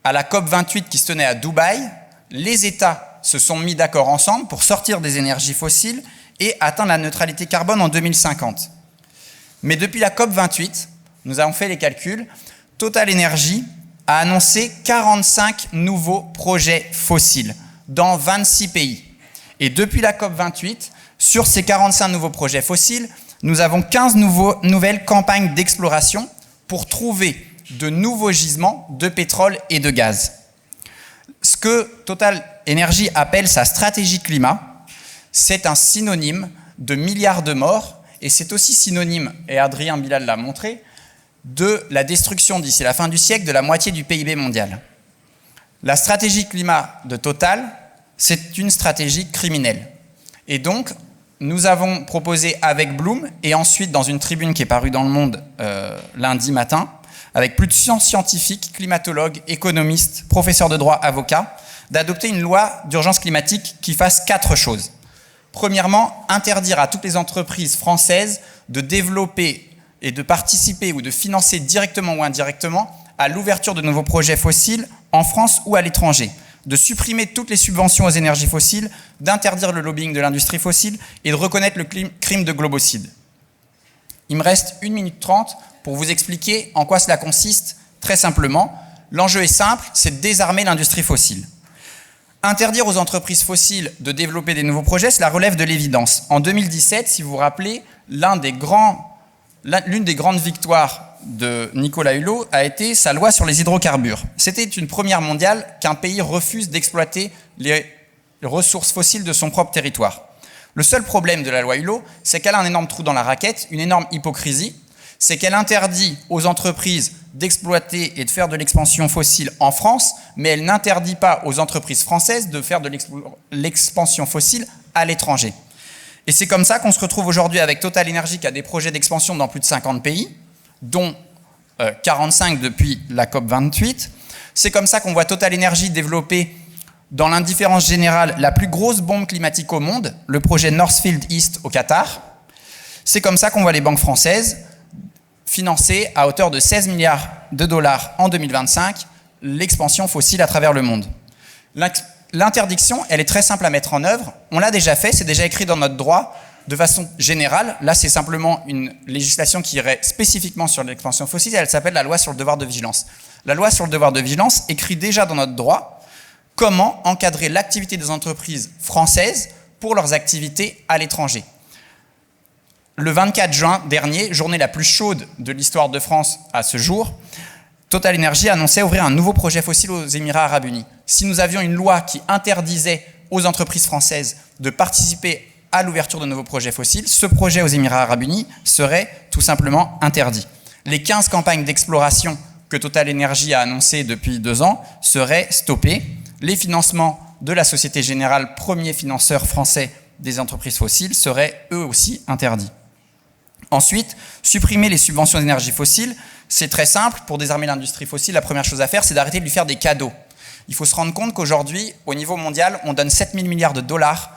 À la COP28 qui se tenait à Dubaï, les États se sont mis d'accord ensemble pour sortir des énergies fossiles et atteindre la neutralité carbone en 2050. Mais depuis la COP28, nous avons fait les calculs, Total Energy a annoncé 45 nouveaux projets fossiles dans 26 pays. Et depuis la COP28, sur ces 45 nouveaux projets fossiles, nous avons 15 nouvelles campagnes d'exploration pour trouver de nouveaux gisements de pétrole et de gaz. Ce que Total Energy appelle sa stratégie climat, c'est un synonyme de milliards de morts et c'est aussi synonyme, et Adrien Bilal l'a montré, de la destruction d'ici la fin du siècle de la moitié du PIB mondial. La stratégie climat de Total, c'est une stratégie criminelle. Et donc, nous avons proposé avec Bloom, et ensuite dans une tribune qui est parue dans Le Monde lundi matin, avec plus de 100 scientifiques, climatologues, économistes, professeurs de droit, avocats, d'adopter une loi d'urgence climatique qui fasse 4 choses. Premièrement, interdire à toutes les entreprises françaises de développer et de participer ou de financer directement ou indirectement à l'ouverture de nouveaux projets fossiles en France ou à l'étranger, de supprimer toutes les subventions aux énergies fossiles, d'interdire le lobbying de l'industrie fossile et de reconnaître le crime de globocide. Il me reste 1 minute 30 pour vous expliquer en quoi cela consiste très simplement. L'enjeu est simple, c'est de désarmer l'industrie fossile. Interdire aux entreprises fossiles de développer des nouveaux projets, cela relève de l'évidence. En 2017, si vous vous rappelez, l'une des grandes victoires de Nicolas Hulot a été sa loi sur les hydrocarbures. C'était une première mondiale qu'un pays refuse d'exploiter les ressources fossiles de son propre territoire. Le seul problème de la loi Hulot, c'est qu'elle a un énorme trou dans la raquette, une énorme hypocrisie, c'est qu'elle interdit aux entreprises d'exploiter et de faire de l'expansion fossile en France, mais elle n'interdit pas aux entreprises françaises de faire de l'expansion fossile à l'étranger. Et c'est comme ça qu'on se retrouve aujourd'hui avec Total Energy qui a des projets d'expansion dans plus de 50 pays, dont 45 depuis la COP28. C'est comme ça qu'on voit Total Energy développer dans l'indifférence générale la plus grosse bombe climatique au monde, le projet Northfield East au Qatar. C'est comme ça qu'on voit les banques françaises financer à hauteur de 16 milliards de dollars en 2025 l'expansion fossile à travers le monde. L'interdiction, elle est très simple à mettre en œuvre. On l'a déjà fait, c'est déjà écrit dans notre droit de façon générale. Là, c'est simplement une législation qui irait spécifiquement sur l'expansion fossile. Elle s'appelle la loi sur le devoir de vigilance. La loi sur le devoir de vigilance écrit déjà dans notre droit comment encadrer l'activité des entreprises françaises pour leurs activités à l'étranger. Le 24 juin dernier, journée la plus chaude de l'histoire de France à ce jour, Total Energy annonçait ouvrir un nouveau projet fossile aux Émirats Arabes Unis. Si nous avions une loi qui interdisait aux entreprises françaises de participer à l'ouverture de nouveaux projets fossiles, ce projet aux Émirats Arabes Unis serait tout simplement interdit. Les 15 campagnes d'exploration que Total Energy a annoncées depuis 2 ans seraient stoppées. Les financements de la Société Générale, premier financeur français des entreprises fossiles, seraient eux aussi interdits. Ensuite, supprimer les subventions d'énergie fossile, c'est très simple. Pour désarmer l'industrie fossile, la première chose à faire, c'est d'arrêter de lui faire des cadeaux. Il faut se rendre compte qu'aujourd'hui, au niveau mondial, on donne 7 000 milliards de dollars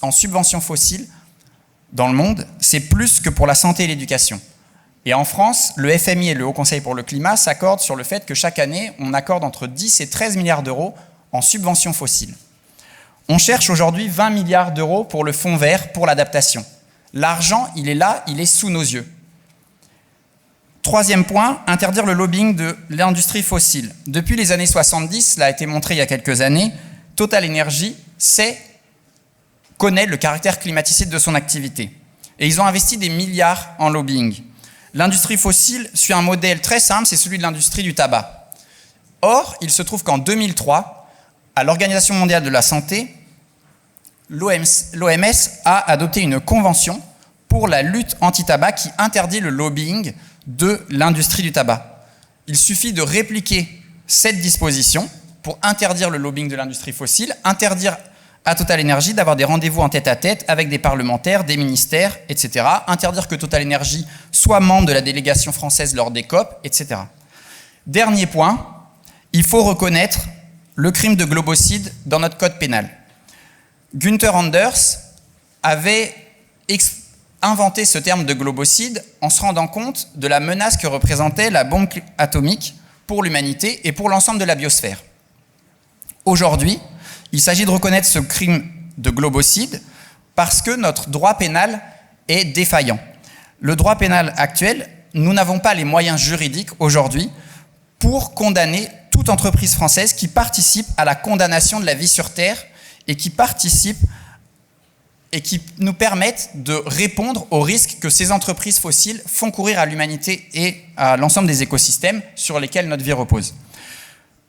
en subventions fossiles dans le monde. C'est plus que pour la santé et l'éducation. Et en France, le FMI et le Haut Conseil pour le climat s'accordent sur le fait que chaque année, on accorde entre 10 et 13 milliards d'euros en subventions fossiles. On cherche aujourd'hui 20 milliards d'euros pour le fonds vert pour l'adaptation. L'argent, il est là, il est sous nos yeux. Troisième point, interdire le lobbying de l'industrie fossile. Depuis les années 70, cela a été montré il y a quelques années, Total Energy connaît le caractère climaticide de son activité. Et ils ont investi des milliards en lobbying. L'industrie fossile suit un modèle très simple, c'est celui de l'industrie du tabac. Or, il se trouve qu'en 2003, à l'Organisation mondiale de la santé, l'OMS a adopté une convention pour la lutte anti-tabac qui interdit le lobbying de l'industrie du tabac. Il suffit de répliquer cette disposition pour interdire le lobbying de l'industrie fossile, interdire à Total Energy d'avoir des rendez-vous en tête-à-tête avec des parlementaires, des ministères, etc. Interdire que Total Energy soit membre de la délégation française lors des COP, etc. Dernier point, il faut reconnaître le crime de globocide dans notre code pénal. Günther Anders avait inventé ce terme de globocide en se rendant compte de la menace que représentait la bombe atomique pour l'humanité et pour l'ensemble de la biosphère. Aujourd'hui, il s'agit de reconnaître ce crime de globocide parce que notre droit pénal est défaillant. Le droit pénal actuel, nous n'avons pas les moyens juridiques aujourd'hui pour condamner toute entreprise française qui participe à la condamnation de la vie sur Terre et qui participent et qui nous permettent de répondre aux risques que ces entreprises fossiles font courir à l'humanité et à l'ensemble des écosystèmes sur lesquels notre vie repose.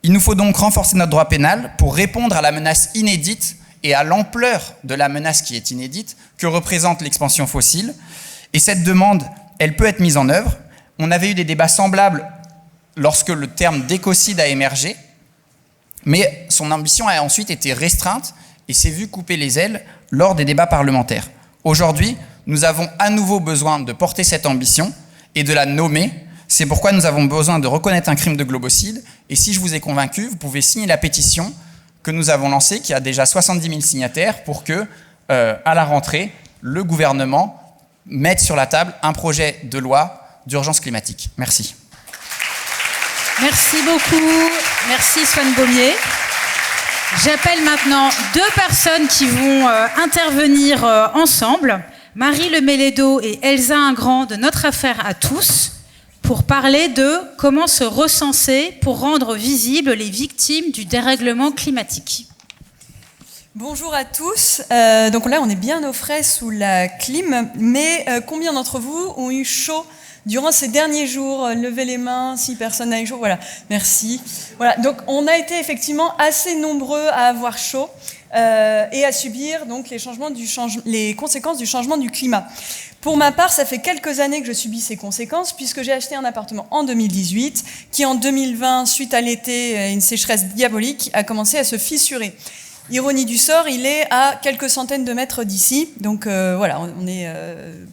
Il nous faut donc renforcer notre droit pénal pour répondre à la menace inédite et à l'ampleur de la menace qui est inédite que représente l'expansion fossile. Et cette demande, elle peut être mise en œuvre. On avait eu des débats semblables lorsque le terme d'écocide a émergé, mais son ambition a ensuite été restreinte et s'est vu couper les ailes lors des débats parlementaires. Aujourd'hui, nous avons à nouveau besoin de porter cette ambition et de la nommer. C'est pourquoi nous avons besoin de reconnaître un crime de globocide. Et si je vous ai convaincu, vous pouvez signer la pétition que nous avons lancée, qui a déjà 70 000 signataires, pour que, à la rentrée, le gouvernement mette sur la table un projet de loi d'urgence climatique. Merci. Merci beaucoup. Merci Swan Baumier. J'appelle maintenant 2 personnes qui vont intervenir ensemble. Marie Lemélédo et Elsa Ingrand de Notre Affaire à tous, pour parler de comment se recenser pour rendre visibles les victimes du dérèglement climatique. Bonjour à tous. Donc là, on est bien au frais sous la clim, mais combien d'entre vous ont eu chaud durant ces derniers jours? Levez les mains si personne n'a eu chaud. Voilà, merci. Voilà, donc on a été effectivement assez nombreux à avoir chaud et à subir donc les conséquences du changement du climat. Pour ma part, ça fait quelques années que je subis ces conséquences, puisque j'ai acheté un appartement en 2018, qui en 2020, suite à l'été et une sécheresse diabolique, a commencé à se fissurer. Ironie du sort, il est à quelques centaines de mètres d'ici, donc voilà, on est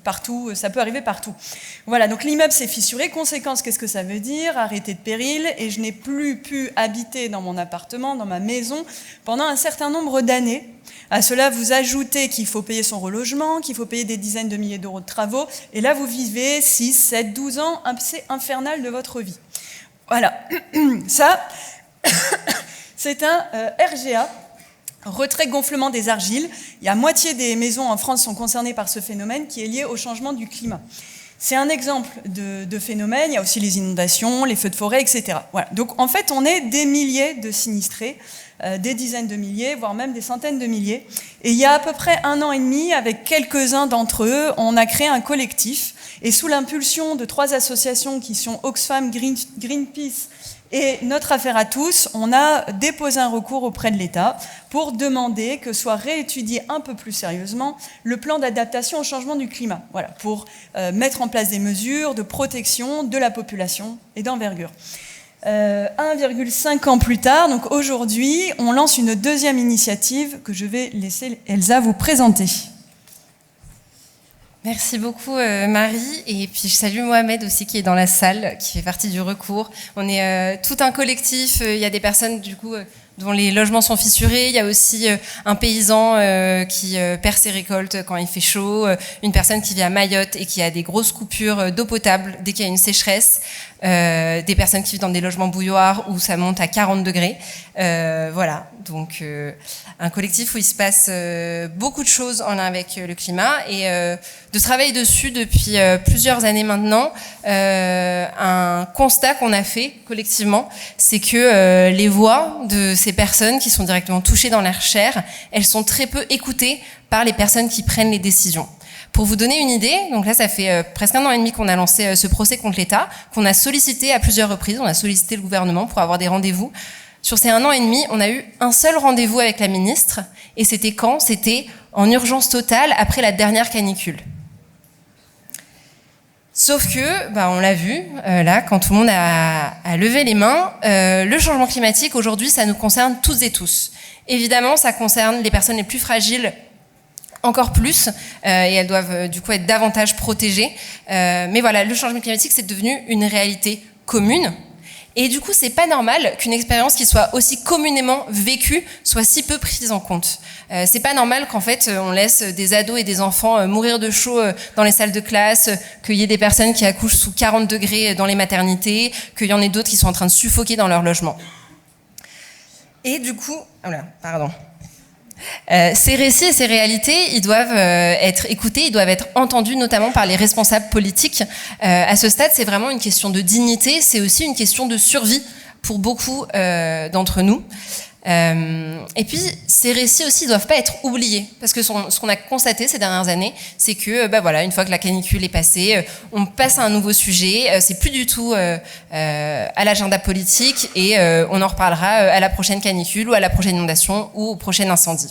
partout, ça peut arriver partout. Voilà, donc l'immeuble s'est fissuré. Conséquence, qu'est-ce que ça veut dire? Arrêté de péril, et je n'ai plus pu habiter dans mon appartement, dans ma maison, pendant un certain nombre d'années. À cela, vous ajoutez qu'il faut payer son relogement, qu'il faut payer des dizaines de milliers d'euros de travaux, et là, vous vivez 6, 7, 12 ans, c'est infernal de votre vie. Voilà, ça, c'est un RGA, retrait gonflement des argiles. Il y a moitié des maisons en France sont concernées par ce phénomène qui est lié au changement du climat. C'est un exemple de phénomène. Il y a aussi les inondations, les feux de forêt, etc. Voilà. Donc en fait, on est des milliers de sinistrés, des dizaines de milliers, voire même des centaines de milliers. Et il y a à peu près 1 an et demi, avec quelques-uns d'entre eux, on a créé un collectif. Et sous l'impulsion de 3 associations qui sont Oxfam, Greenpeace et Notre Affaire à tous, on a déposé un recours auprès de l'État pour demander que soit réétudié un peu plus sérieusement le plan d'adaptation au changement du climat, voilà, pour mettre en place des mesures de protection de la population et d'envergure. 1,5 ans plus tard, donc aujourd'hui, on lance une 2e initiative que je vais laisser Elsa vous présenter. Merci beaucoup Marie, et puis je salue Mohamed aussi qui est dans la salle, qui fait partie du recours. On est tout un collectif, il y a des personnes du coup dont les logements sont fissurés, il y a aussi un paysan qui perd ses récoltes quand il fait chaud, une personne qui vit à Mayotte et qui a des grosses coupures d'eau potable dès qu'il y a une sécheresse, des personnes qui vivent dans des logements bouilloires où ça monte à 40 degrés. Voilà, donc un collectif où il se passe beaucoup de choses en lien avec le climat, et de travailler dessus depuis plusieurs années maintenant. Un constat qu'on a fait collectivement, c'est que les voix de ces personnes qui sont directement touchées dans leur chair, elles sont très peu écoutées par les personnes qui prennent les décisions. Pour vous donner une idée, donc là ça fait presque 1 an et demi qu'on a lancé ce procès contre l'État, qu'on a sollicité à plusieurs reprises, on a sollicité le gouvernement pour avoir des rendez-vous. Sur ces 1 an et demi, on a eu un seul rendez-vous avec la ministre, et c'était quand? C'était en urgence totale après la dernière canicule. Sauf que, on l'a vu, là, quand tout le monde a levé les mains, le changement climatique, aujourd'hui, ça nous concerne toutes et tous. Évidemment, ça concerne les personnes les plus fragiles encore plus, et elles doivent du coup être davantage protégées. Mais voilà, le changement climatique, c'est devenu une réalité commune. Et du coup, c'est pas normal qu'une expérience qui soit aussi communément vécue soit si peu prise en compte. C'est pas normal qu'en fait, on laisse des ados et des enfants mourir de chaud dans les salles de classe, qu'il y ait des personnes qui accouchent sous 40 degrés dans les maternités, qu'il y en ait d'autres qui sont en train de suffoquer dans leur logement. Et du coup, ces récits et ces réalités, ils doivent être écoutés, ils doivent être entendus, notamment par les responsables politiques. À ce stade, c'est vraiment une question de dignité, c'est aussi une question de survie pour beaucoup d'entre nous. Et puis, ces récits aussi ne doivent pas être oubliés, parce que ce qu'on a constaté ces dernières années, c'est que, une fois que la canicule est passée, on passe à un nouveau sujet, c'est plus du tout à l'agenda politique, et on en reparlera à la prochaine canicule, ou à la prochaine inondation, ou au prochain incendie.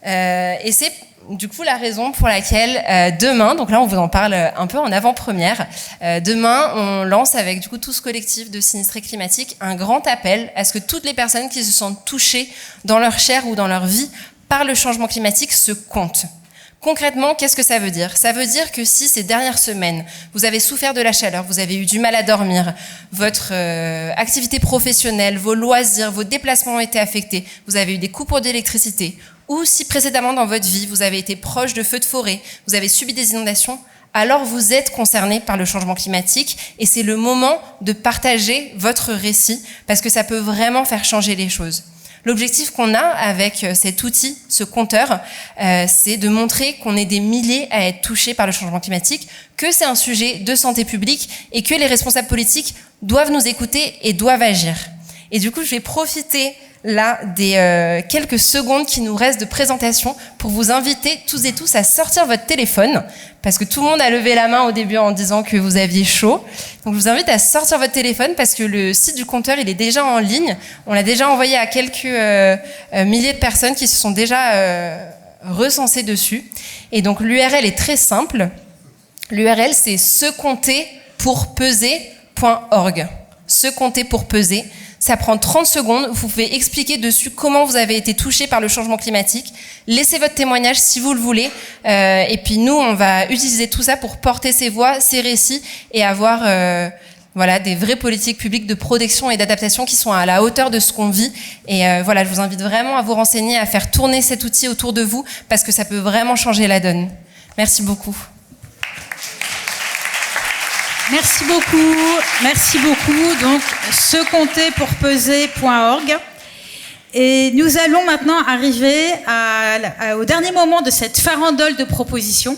Et c'est du coup la raison pour laquelle demain, donc là on vous en parle un peu en avant-première, demain on lance avec du coup tout ce collectif de sinistrés climatiques un grand appel à ce que toutes les personnes qui se sentent touchées dans leur chair ou dans leur vie par le changement climatique se comptent. Concrètement, qu'est-ce que ça veut dire? Ça veut dire que si ces dernières semaines, vous avez souffert de la chaleur, vous avez eu du mal à dormir, votre activité professionnelle, vos loisirs, vos déplacements ont été affectés, vous avez eu des coupures d'électricité, ou si précédemment dans votre vie, vous avez été proche de feux de forêt, vous avez subi des inondations, alors vous êtes concerné par le changement climatique et c'est le moment de partager votre récit parce que ça peut vraiment faire changer les choses. L'objectif qu'on a avec cet outil, ce compteur, c'est de montrer qu'on est des milliers à être touchés par le changement climatique, que c'est un sujet de santé publique et que les responsables politiques doivent nous écouter et doivent agir. Et du coup, je vais profiter là des quelques secondes qui nous restent de présentation pour vous inviter tous et tous à sortir votre téléphone, parce que tout le monde a levé la main au début en disant que vous aviez chaud. Donc je vous invite à sortir votre téléphone parce que le site du compteur, il est déjà en ligne. On l'a déjà envoyé à quelques milliers de personnes qui se sont déjà recensées dessus. Et donc l'URL est très simple. L'URL, c'est secompterpourpeser.org. Secompterpourpeser. Ça prend 30 secondes, vous pouvez expliquer dessus comment vous avez été touché par le changement climatique. Laissez votre témoignage si vous le voulez. Et puis nous, on va utiliser tout ça pour porter ces voix, ces récits et avoir des vraies politiques publiques de protection et d'adaptation qui sont à la hauteur de ce qu'on vit. Et je vous invite vraiment à vous renseigner, à faire tourner cet outil autour de vous parce que ça peut vraiment changer la donne. Merci beaucoup. Merci beaucoup, merci beaucoup. Donc, secompterpourpeser.org. Et nous allons maintenant arriver au dernier moment de cette farandole de propositions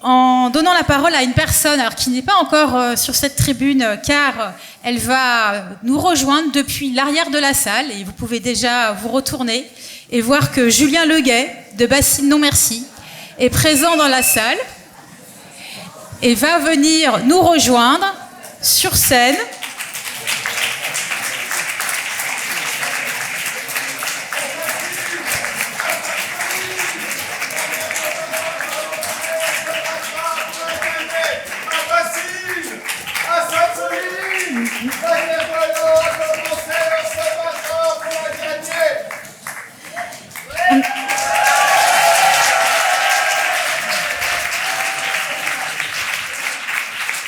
en donnant la parole à une personne alors, qui n'est pas encore sur cette tribune car elle va nous rejoindre depuis l'arrière de la salle et vous pouvez déjà vous retourner et voir que Julien Leguet de Bassine Non Merci est présent dans la salle et va venir nous rejoindre sur scène.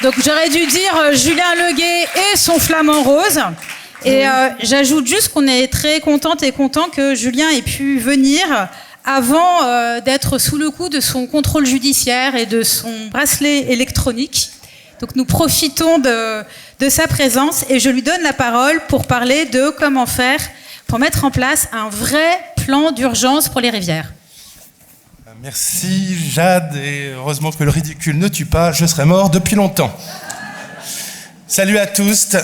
Donc j'aurais dû dire Julien Leguet et son flamant rose. Et j'ajoute juste qu'on est très contente et content que Julien ait pu venir avant d'être sous le coup de son contrôle judiciaire et de son bracelet électronique. Donc nous profitons de sa présence et je lui donne la parole pour parler de comment faire pour mettre en place un vrai plan d'urgence pour les rivières. Merci Jade, et heureusement que le ridicule ne tue pas, je serais mort depuis longtemps. Salut à tous.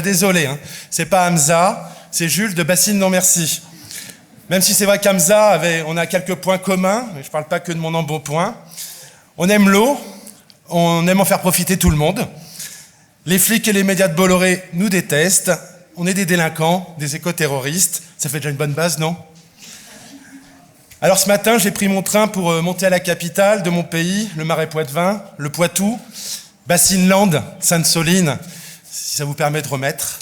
Désolé, hein. C'est pas Hamza, c'est Jules de Bassine Non Merci. Même si c'est vrai qu'Hamza on a quelques points communs, mais je parle pas que de mon embonpoint. On aime l'eau, on aime en faire profiter tout le monde. Les flics et les médias de Bolloré nous détestent. On est des délinquants, des éco-terroristes. Ça fait déjà une bonne base, non ? Alors ce matin, j'ai pris mon train pour monter à la capitale de mon pays, le Marais Poitevin, le Poitou, Bassine-Land, Sainte-Soline, si ça vous permet de remettre.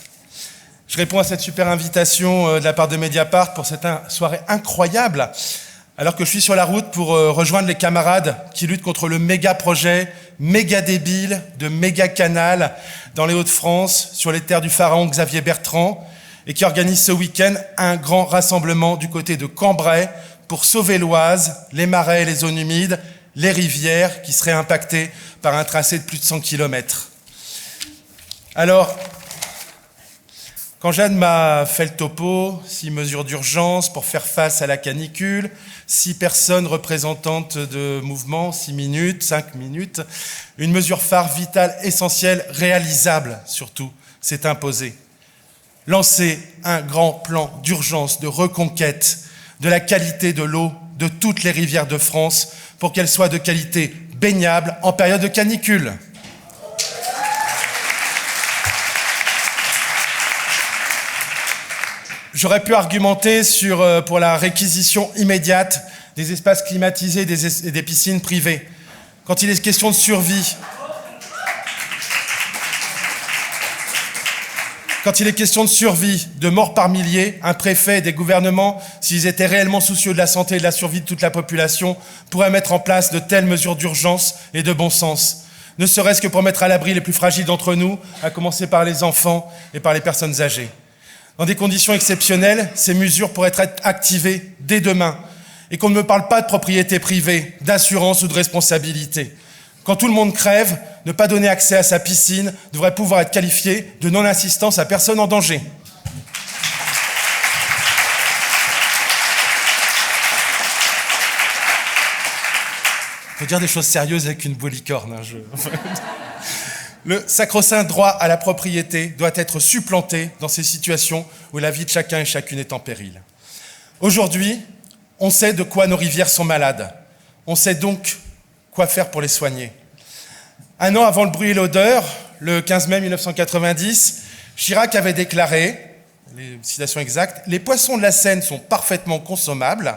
Je réponds à cette super invitation de la part de Mediapart pour cette soirée incroyable, alors que je suis sur la route pour rejoindre les camarades qui luttent contre le méga projet, méga débile, de méga canal dans les Hauts-de-France, sur les terres du pharaon Xavier Bertrand, et qui organise ce week-end un grand rassemblement du côté de Cambrai, pour sauver l'Oise, les marais et les zones humides, les rivières qui seraient impactées par un tracé de plus de 100 km. Alors, quand Jeanne m'a fait le topo, 6 mesures d'urgence pour faire face à la canicule, 6 personnes représentantes de mouvements, 6 minutes, 5 minutes, une mesure phare, vitale, essentielle, réalisable surtout, s'est imposée. Lancer un grand plan d'urgence, de reconquête, de la qualité de l'eau de toutes les rivières de France pour qu'elle soit de qualité baignable en période de canicule. J'aurais pu argumenter pour la réquisition immédiate des espaces climatisés et des piscines privées. Quand il est question de survie, Quand il est question de survie, de morts par milliers, un préfet et des gouvernements, s'ils étaient réellement soucieux de la santé et de la survie de toute la population, pourraient mettre en place de telles mesures d'urgence et de bon sens, ne serait-ce que pour mettre à l'abri les plus fragiles d'entre nous, à commencer par les enfants et par les personnes âgées. Dans des conditions exceptionnelles, ces mesures pourraient être activées dès demain, et qu'on ne me parle pas de propriété privée, d'assurance ou de responsabilité. Quand tout le monde crève, ne pas donner accès à sa piscine devrait pouvoir être qualifié de non-assistance à personne en danger. Il faut dire des choses sérieuses avec une boule licorne. Le sacro-saint droit à la propriété doit être supplanté dans ces situations où la vie de chacun et chacune est en péril. Aujourd'hui, on sait de quoi nos rivières sont malades. On sait donc quoi faire pour les soigner. Un an avant le bruit et l'odeur, le 15 mai 1990, Chirac avait déclaré, les citations exactes, « Les poissons de la Seine sont parfaitement consommables ».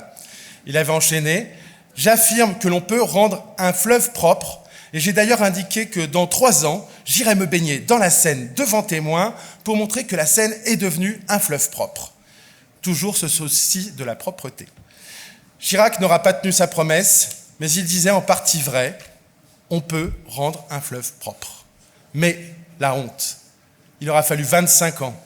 Il avait enchaîné, « J'affirme que l'on peut rendre un fleuve propre et j'ai d'ailleurs indiqué que dans 3 ans, j'irai me baigner dans la Seine devant témoins pour montrer que la Seine est devenue un fleuve propre. » Toujours ce souci de la propreté. Chirac n'aura pas tenu sa promesse, mais il disait en partie vrai, on peut rendre un fleuve propre. Mais la honte, il aura fallu 25 ans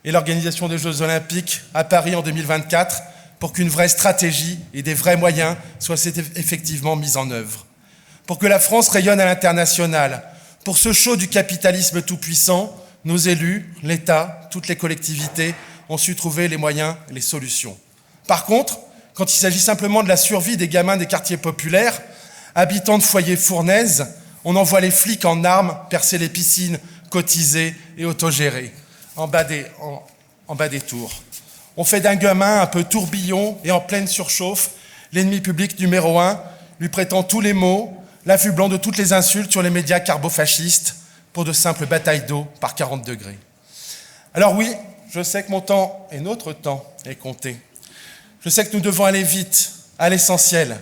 et l'organisation des Jeux Olympiques à Paris en 2024 pour qu'une vraie stratégie et des vrais moyens soient effectivement mis en œuvre. Pour que la France rayonne à l'international, pour ce show du capitalisme tout-puissant, nos élus, l'État, toutes les collectivités ont su trouver les moyens et les solutions. Par contre, quand il s'agit simplement de la survie des gamins des quartiers populaires, habitants de foyers fournaises, on envoie les flics en armes percer les piscines cotisées et autogérées, en bas des tours. On fait d'un gamin un peu tourbillon et en pleine surchauffe, l'ennemi public numéro 1, lui prêtant tous les maux, l'affublant de toutes les insultes sur les médias carbofascistes pour de simples batailles d'eau par 40 degrés. Alors oui, je sais que mon temps et notre temps est compté. Je sais que nous devons aller vite, à l'essentiel.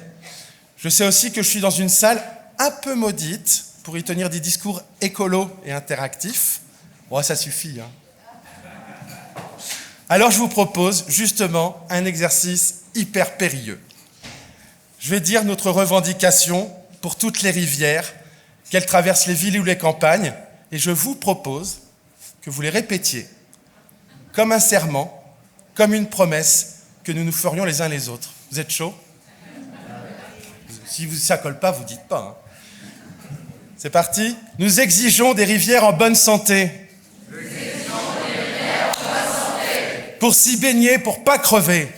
Je sais aussi que je suis dans une salle un peu maudite pour y tenir des discours écolos et interactifs. Bon, ça suffit, hein. Alors je vous propose justement un exercice hyper périlleux. Je vais dire notre revendication pour toutes les rivières, qu'elles traversent les villes ou les campagnes, et je vous propose que vous les répétiez comme un serment, comme une promesse que nous nous ferions les uns les autres. Vous êtes chaud ? Si ça ne colle pas, vous ne dites pas. Hein. C'est parti. Nous exigeons des rivières en bonne santé. Pour s'y baigner, pour pas crever.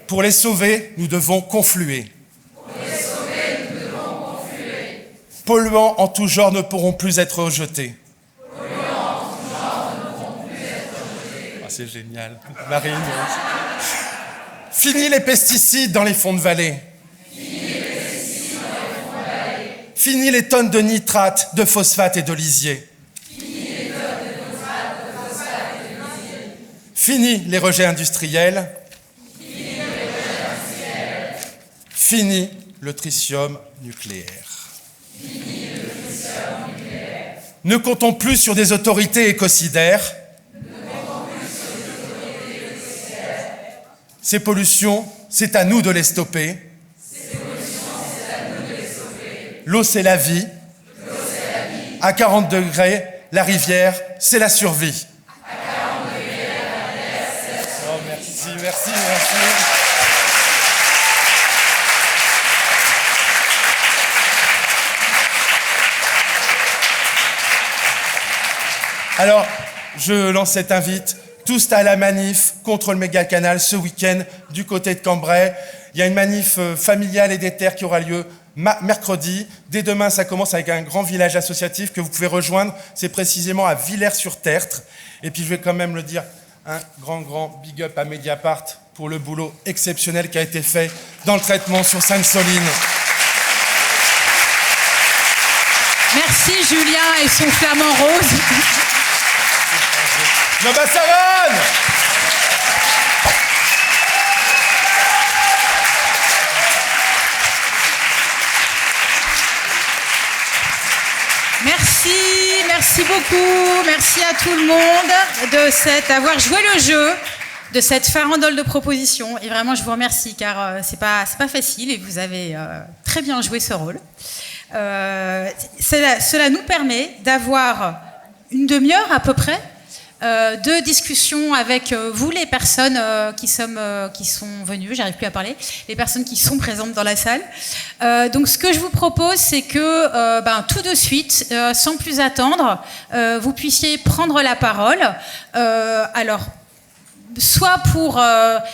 Pour les sauver, nous devons confluer. Polluants en tout genre ne pourront plus être rejetés. C'est génial. Marine. Fini les pesticides dans les fonds de vallée. Fini les tonnes de nitrates, de phosphates et de lisier. Fini les rejets industriels. Fini le tritium nucléaire. Ne comptons plus sur des autorités écocidaires. Ces pollutions, c'est à nous de les stopper. L'eau, c'est la vie. À 40 degrés, la rivière, c'est la survie. Oh, merci. Alors, je lance cette invite. Tous à la manif contre le méga-canal ce week-end du côté de Cambrai. Il y a une manif familiale et des terres qui aura lieu mercredi. Dès demain, ça commence avec un grand village associatif que vous pouvez rejoindre. C'est précisément à Villers-sur-Tertre. Et puis je vais quand même le dire, un grand big up à Mediapart pour le boulot exceptionnel qui a été fait dans le traitement sur Sainte-Soline. Merci Julien et son flamant rose. Nova Savane! Merci. Merci beaucoup. Merci à tout le monde d'avoir joué le jeu de cette farandole de propositions. Et vraiment, je vous remercie car c'est pas facile et vous avez très bien joué ce rôle. Cela nous permet d'avoir une demi-heure à peu près de discussion avec vous, les personnes qui sont venues, j'arrive plus à parler, les personnes qui sont présentes dans la salle. Donc ce que je vous propose, c'est que tout de suite, sans plus attendre, vous puissiez prendre la parole. Alors, soit pour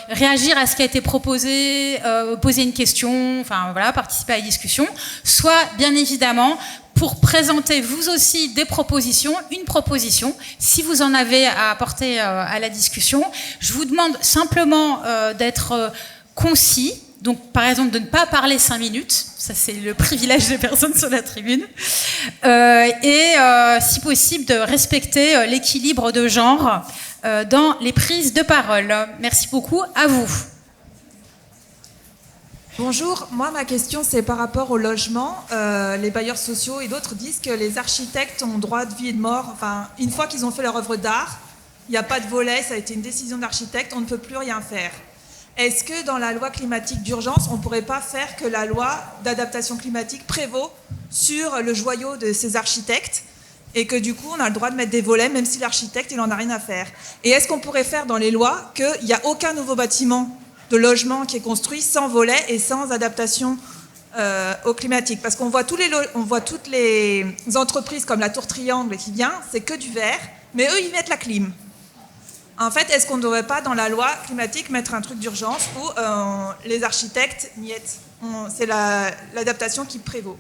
réagir à ce qui a été proposé, poser une question, enfin voilà, participer à la discussion, soit bien évidemment pour présenter vous aussi des propositions, une proposition, si vous en avez à apporter à la discussion. Je vous demande simplement d'être concis, donc par exemple de ne pas parler 5 minutes, ça c'est le privilège des personnes sur la tribune, et si possible de respecter l'équilibre de genre dans les prises de parole. Merci beaucoup, à vous. Bonjour, moi ma question c'est par rapport au logement. Les bailleurs sociaux et d'autres disent que les architectes ont droit de vie et de mort. Enfin, une fois qu'ils ont fait leur œuvre d'art, il n'y a pas de volet, ça a été une décision d'architecte, on ne peut plus rien faire. Est-ce que dans la loi climatique d'urgence, on ne pourrait pas faire que la loi d'adaptation climatique prévaut sur le joyau de ces architectes et que du coup on a le droit de mettre des volets même si l'architecte il n'en a rien à faire? Et est-ce qu'on pourrait faire dans les lois qu'il n'y a aucun nouveau bâtiment de logement qui est construit sans volet et sans adaptation au climatique? Parce qu'on voit, on voit toutes les entreprises comme la Tour Triangle qui vient, c'est que du verre, mais eux ils mettent la clim. En fait, est-ce qu'on ne devrait pas dans la loi climatique mettre un truc d'urgence où les architectes niet, c'est l'adaptation qui prévaut?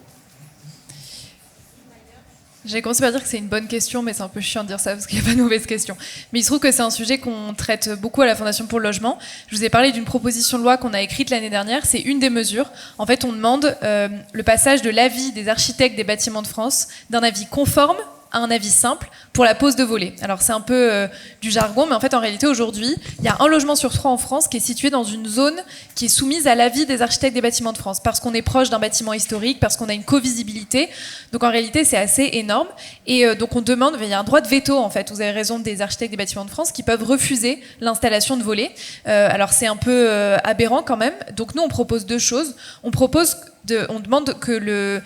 J'ai commencé par dire que c'est une bonne question, mais c'est un peu chiant de dire ça parce qu'il n'y a pas de mauvaise question. Mais il se trouve que c'est un sujet qu'on traite beaucoup à la Fondation pour le logement. Je vous ai parlé d'une proposition de loi qu'on a écrite l'année dernière. C'est une des mesures. En fait, on demande le passage de l'avis des architectes des bâtiments de France d'un avis conforme à un avis simple pour la pose de volets. Alors c'est un peu du jargon, mais en fait en réalité aujourd'hui, il y a un logement sur 3 en France qui est situé dans une zone qui est soumise à l'avis des architectes des bâtiments de France, parce qu'on est proche d'un bâtiment historique, parce qu'on a une co-visibilité. Donc en réalité c'est assez énorme. Et donc on demande, il y a un droit de veto en fait, vous avez raison, des architectes des bâtiments de France qui peuvent refuser l'installation de volets. Alors c'est un peu aberrant quand même. Donc nous on propose 2 choses. On demande que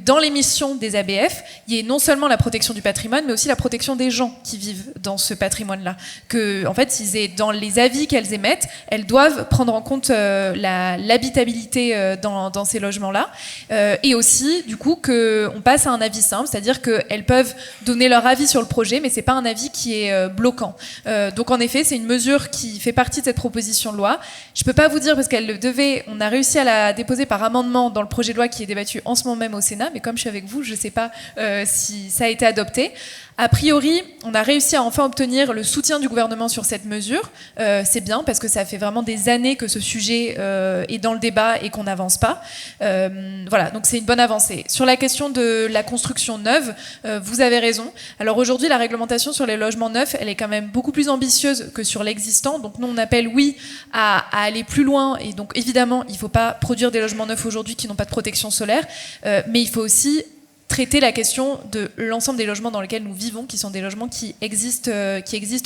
dans les missions des ABF, il y ait non seulement la protection du patrimoine, mais aussi la protection des gens qui vivent dans ce patrimoine-là. Que, en fait, dans les avis qu'elles émettent, elles doivent prendre en compte l'habitabilité dans ces logements-là. Et aussi, du coup, qu'on passe à un avis simple, c'est-à-dire qu'elles peuvent donner leur avis sur le projet, mais c'est pas un avis qui est bloquant. Donc, en effet, c'est une mesure qui fait partie de cette proposition de loi. Je peux pas vous dire, parce on a réussi à la déposer par amendement dans le projet de loi qui est débattu en ce moment même au Sénat, mais comme je suis avec vous, je ne sais pas si ça a été adopté. A priori, on a réussi à enfin obtenir le soutien du gouvernement sur cette mesure. C'est bien parce que ça fait vraiment des années que ce sujet est dans le débat et qu'on n'avance pas. Voilà, donc c'est une bonne avancée. Sur la question de la construction neuve, vous avez raison. Alors aujourd'hui, la réglementation sur les logements neufs, elle est quand même beaucoup plus ambitieuse que sur l'existant. Donc nous, on appelle, oui, à aller plus loin. Et donc évidemment, il ne faut pas produire des logements neufs aujourd'hui qui n'ont pas de protection solaire, mais il faut aussi traiter la question de l'ensemble des logements dans lesquels nous vivons, qui sont des logements qui existent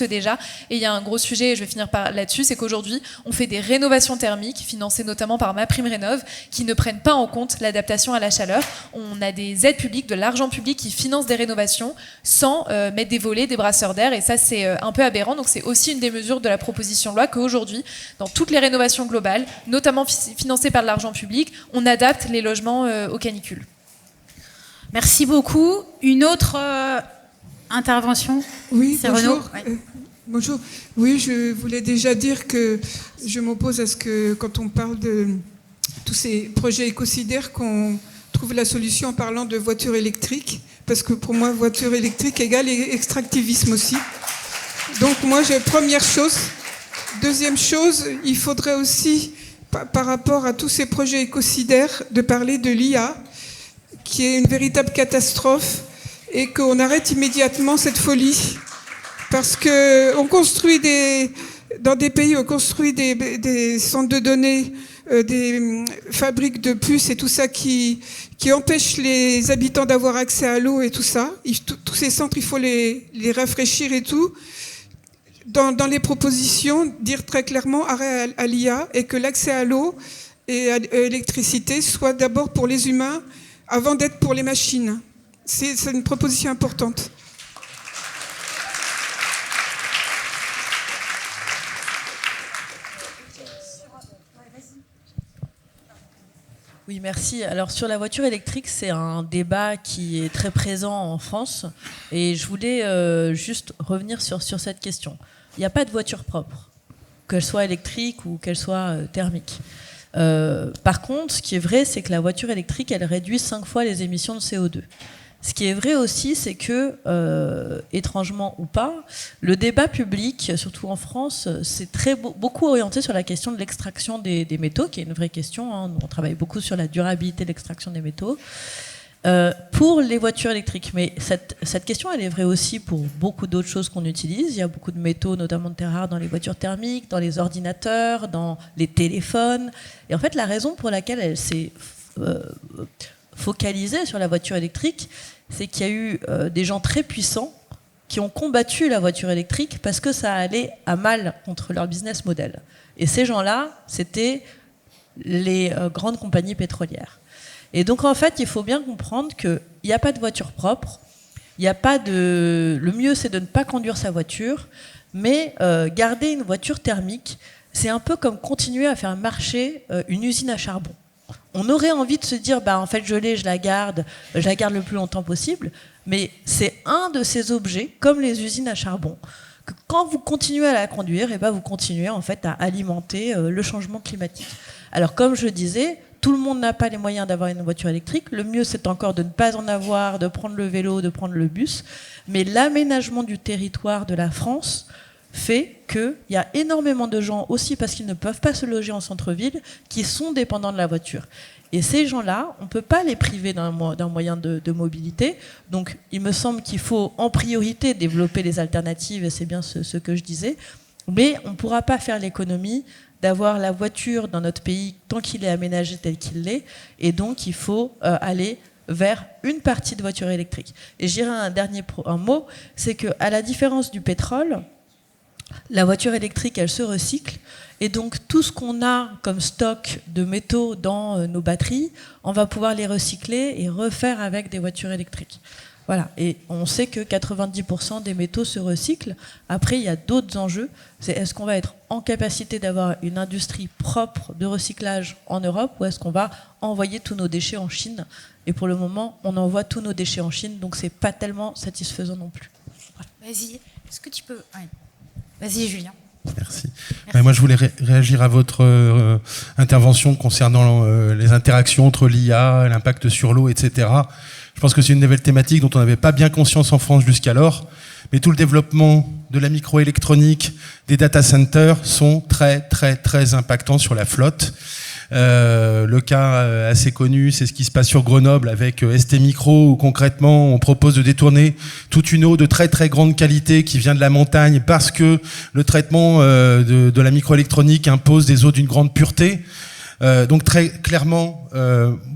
déjà. Et il y a un gros sujet, et je vais finir là-dessus, c'est qu'aujourd'hui, on fait des rénovations thermiques, financées notamment par MaPrimeRénov', qui ne prennent pas en compte l'adaptation à la chaleur. On a des aides publiques, de l'argent public qui financent des rénovations sans mettre des volets, des brasseurs d'air, et ça, c'est un peu aberrant. Donc c'est aussi une des mesures de la proposition de loi qu'aujourd'hui, dans toutes les rénovations globales, notamment financées par de l'argent public, on adapte les logements aux canicules. Merci beaucoup. Une autre intervention? Oui, c'est bonjour. Renaud. Bonjour. Oui, je voulais déjà dire que je m'oppose à ce que, quand on parle de tous ces projets écocidaires, qu'on trouve la solution en parlant de voitures électriques, parce que pour moi, voiture électrique égale extractivisme aussi. Donc moi, première chose. Deuxième chose, il faudrait aussi, par rapport à tous ces projets écocidaires, de parler de l'IA, qui est une véritable catastrophe, et qu'on arrête immédiatement cette folie. Parce qu'on construit dans des pays, on construit des centres de données des fabriques de puces et tout ça qui empêchent les habitants d'avoir accès à l'eau et tout ça. Tous ces centres, il faut les rafraîchir et tout. Dans les propositions, dire très clairement arrêt à l'IA et que l'accès à l'eau et à l'électricité soit d'abord pour les humains avant d'être pour les machines. C'est une proposition importante. Oui, merci. Alors sur la voiture électrique, c'est un débat qui est très présent en France et je voulais juste revenir sur cette question. Il n'y a pas de voiture propre, qu'elle soit électrique ou qu'elle soit thermique. Par contre, ce qui est vrai, c'est que la voiture électrique, elle réduit 5 fois les émissions de CO2. Ce qui est vrai aussi, c'est que, étrangement ou pas, le débat public, surtout en France, c'est beaucoup orienté sur la question de l'extraction des métaux, qui est une vraie question. Hein. On travaille beaucoup sur la durabilité de l'extraction des métaux pour les voitures électriques. Mais cette question, elle est vraie aussi pour beaucoup d'autres choses qu'on utilise. Il y a beaucoup de métaux, notamment de terres rares, dans les voitures thermiques, dans les ordinateurs, dans les téléphones. Et en fait, la raison pour laquelle elle s'est focalisée sur la voiture électrique, c'est qu'il y a eu des gens très puissants qui ont combattu la voiture électrique parce que ça allait à mal contre leur business model. Et ces gens-là, c'était les grandes compagnies pétrolières. Et donc, en fait, il faut bien comprendre qu'il n'y a pas de voiture propre. Il n'y a pas de... Le mieux, c'est de ne pas conduire sa voiture, mais garder une voiture thermique, c'est un peu comme continuer à faire marcher une usine à charbon. On aurait envie de se dire, en fait, je la garde le plus longtemps possible, mais c'est un de ces objets, comme les usines à charbon, que quand vous continuez à la conduire, vous continuez en fait à alimenter le changement climatique. Alors, comme je disais, tout le monde n'a pas les moyens d'avoir une voiture électrique. Le mieux, c'est encore de ne pas en avoir, de prendre le vélo, de prendre le bus. Mais l'aménagement du territoire de la France fait qu'il y a énormément de gens, aussi parce qu'ils ne peuvent pas se loger en centre-ville, qui sont dépendants de la voiture. Et ces gens-là, on ne peut pas les priver d'un moyen de mobilité. Donc, il me semble qu'il faut en priorité développer les alternatives, et c'est bien ce que je disais. Mais on ne pourra pas faire l'économie d'avoir la voiture dans notre pays tant qu'il est aménagé tel qu'il l'est. Et donc, il faut aller vers une partie de voiture électrique. Et je dirais un mot, c'est qu'à la différence du pétrole, la voiture électrique, elle se recycle. Et donc, tout ce qu'on a comme stock de métaux dans nos batteries, on va pouvoir les recycler et refaire avec des voitures électriques. Voilà. Et on sait que 90% des métaux se recyclent. Après, il y a d'autres enjeux. C'est est-ce qu'on va être en capacité d'avoir une industrie propre de recyclage en Europe ou est-ce qu'on va envoyer tous nos déchets en Chine? Et pour le moment, on envoie tous nos déchets en Chine, donc c'est pas tellement satisfaisant non plus. Voilà. Vas-y, est-ce que tu peux... Ouais. Vas-y, Julien. Merci. Moi, je voulais réagir à votre intervention concernant les interactions entre l'IA, l'impact sur l'eau, etc. Je pense que c'est une nouvelle thématique dont on n'avait pas bien conscience en France jusqu'alors. Mais tout le développement de la microélectronique, des data centers sont très, très, très impactants sur la flotte. Le cas assez connu, c'est ce qui se passe sur Grenoble avec ST Micro, où concrètement on propose de détourner toute une eau de très très grande qualité qui vient de la montagne parce que le traitement de la microélectronique impose des eaux d'une grande pureté. Donc très clairement,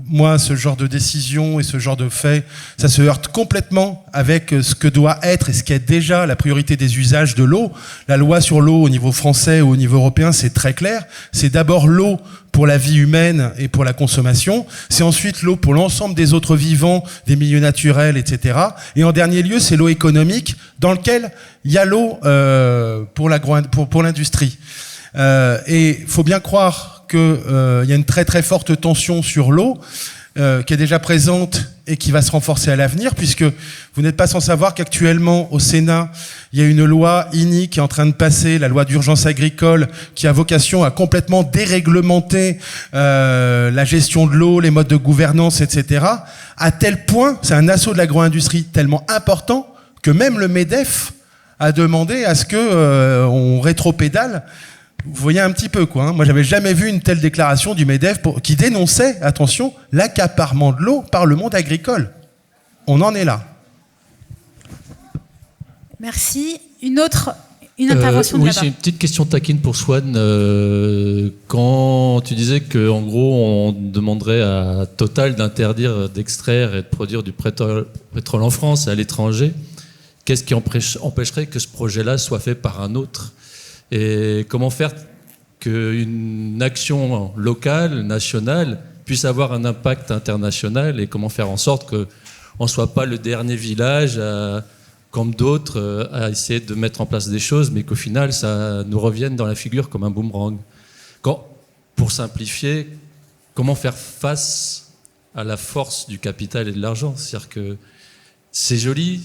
moi, ce genre de décision et ce genre de fait, ça se heurte complètement avec ce que doit être et ce qui est déjà la priorité des usages de l'eau. La loi sur l'eau au niveau français ou au niveau européen, c'est très clair. C'est d'abord l'eau pour la vie humaine et pour la consommation. C'est ensuite l'eau pour l'ensemble des autres vivants, des milieux naturels, etc. Et en dernier lieu, c'est l'eau économique dans lequel il y a l'eau pour l'industrie. Et il faut bien croire qu'il y a une très très forte tension sur l'eau qui est déjà présente et qui va se renforcer à l'avenir, puisque vous n'êtes pas sans savoir qu'actuellement au Sénat, il y a une loi INI qui est en train de passer, la loi d'urgence agricole, qui a vocation à complètement déréglementer la gestion de l'eau, les modes de gouvernance, etc. À tel point, c'est un assaut de l'agro-industrie tellement important que même le MEDEF a demandé à ce que on rétropédale. Vous voyez un petit peu, quoi. Hein. Moi, j'avais jamais vu une telle déclaration du MEDEF qui dénonçait, attention, l'accaparement de l'eau par le monde agricole. On en est là. Merci. Une autre Une intervention de Oui, là-bas. j'ai une petite question taquine pour Swan. Quand tu disais qu'en gros, on demanderait à Total d'interdire d'extraire et de produire du pétrole en France et à l'étranger, qu'est-ce qui empêcherait que ce projet-là soit fait par un autre? Et comment faire qu'une action locale, nationale, puisse avoir un impact international, et comment faire en sorte qu'on ne soit pas le dernier village comme d'autres, à essayer de mettre en place des choses, mais qu'au final, ça nous revienne dans la figure comme un boomerang. Pour simplifier, comment faire face à la force du capital et de l'argent? C'est-à-dire que c'est joli,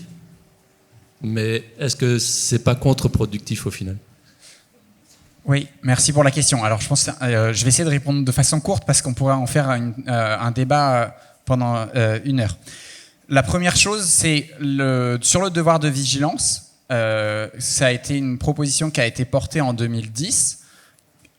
mais est-ce que c'est pas contre-productif au final? Oui, merci pour la question. Alors, je pense que je vais essayer de répondre de façon courte parce qu'on pourrait en faire un débat pendant 1 heure. La première chose, c'est sur le devoir de vigilance. Ça a été une proposition qui a été portée en 2010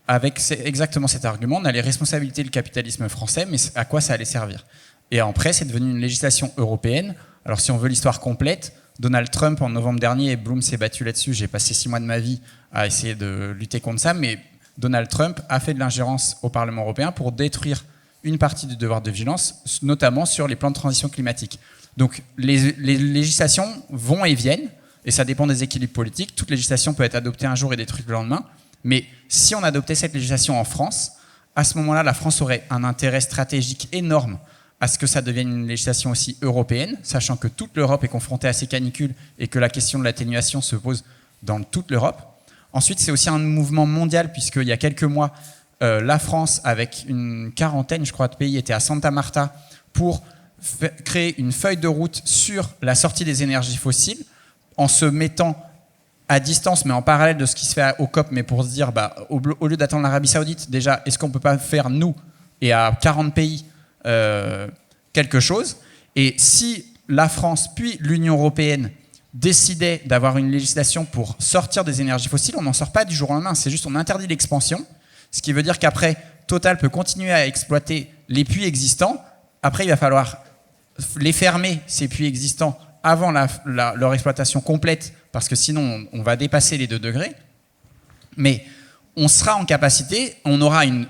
avec exactement cet argument. On a les responsabilités du capitalisme français, mais à quoi ça allait servir? Et après, c'est devenu une législation européenne. Alors, si on veut l'histoire complète, Donald Trump, en novembre dernier, et Bloom s'est battu là-dessus. J'ai passé 6 mois de ma vie à essayer de lutter contre ça, mais Donald Trump a fait de l'ingérence au Parlement européen pour détruire une partie du devoir de vigilance, notamment sur les plans de transition climatique. Donc les législations vont et viennent, et ça dépend des équilibres politiques. Toute législation peut être adoptée un jour et détruite le lendemain, mais si on adoptait cette législation en France, à ce moment-là, la France aurait un intérêt stratégique énorme à ce que ça devienne une législation aussi européenne, sachant que toute l'Europe est confrontée à ces canicules et que la question de l'atténuation se pose dans toute l'Europe. Ensuite, c'est aussi un mouvement mondial, puisqu'il y a quelques mois, la France, avec une quarantaine, je crois, de pays, était à Santa Marta pour créer une feuille de route sur la sortie des énergies fossiles, en se mettant à distance, mais en parallèle de ce qui se fait au COP, mais pour se dire, au lieu d'attendre l'Arabie Saoudite, déjà, est-ce qu'on ne peut pas faire, nous, et à 40 pays, quelque chose? Et si la France, puis l'Union européenne, décidaient d'avoir une législation pour sortir des énergies fossiles, on n'en sort pas du jour au lendemain, c'est juste on interdit l'expansion, ce qui veut dire qu'après, Total peut continuer à exploiter les puits existants. Après, il va falloir les fermer, ces puits existants, avant leur exploitation complète, parce que sinon, on va dépasser les 2 degrés. Mais on sera en capacité, on aura une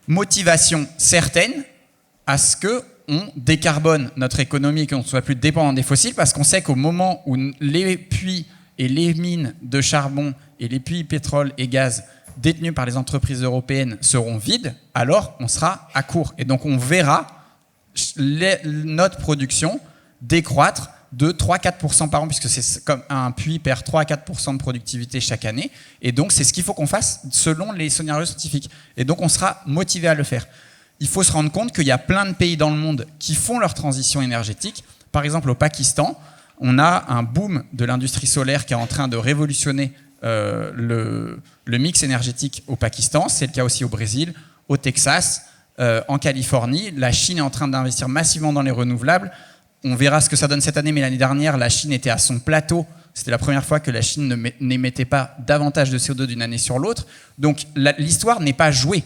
motivation certaine à ce qu'on décarbone notre économie et qu'on ne soit plus dépendant des fossiles, parce qu'on sait qu'au moment où les puits et les mines de charbon et les puits pétrole et gaz détenus par les entreprises européennes seront vides, alors on sera à court. Et donc on verra notre production décroître de 3-4% par an, puisque c'est comme un puits perd 3 à 4% de productivité chaque année. Et donc c'est ce qu'il faut qu'on fasse selon les scénarios scientifiques. Et donc on sera motivé à le faire. Il faut se rendre compte qu'il y a plein de pays dans le monde qui font leur transition énergétique. Par exemple, au Pakistan, on a un boom de l'industrie solaire qui est en train de révolutionner le mix énergétique au Pakistan. C'est le cas aussi au Brésil, au Texas, en Californie. La Chine est en train d'investir massivement dans les renouvelables. On verra ce que ça donne cette année, mais l'année dernière, la Chine était à son plateau. C'était la première fois que la Chine n'émettait pas davantage de CO2 d'une année sur l'autre. Donc l'histoire n'est pas jouée.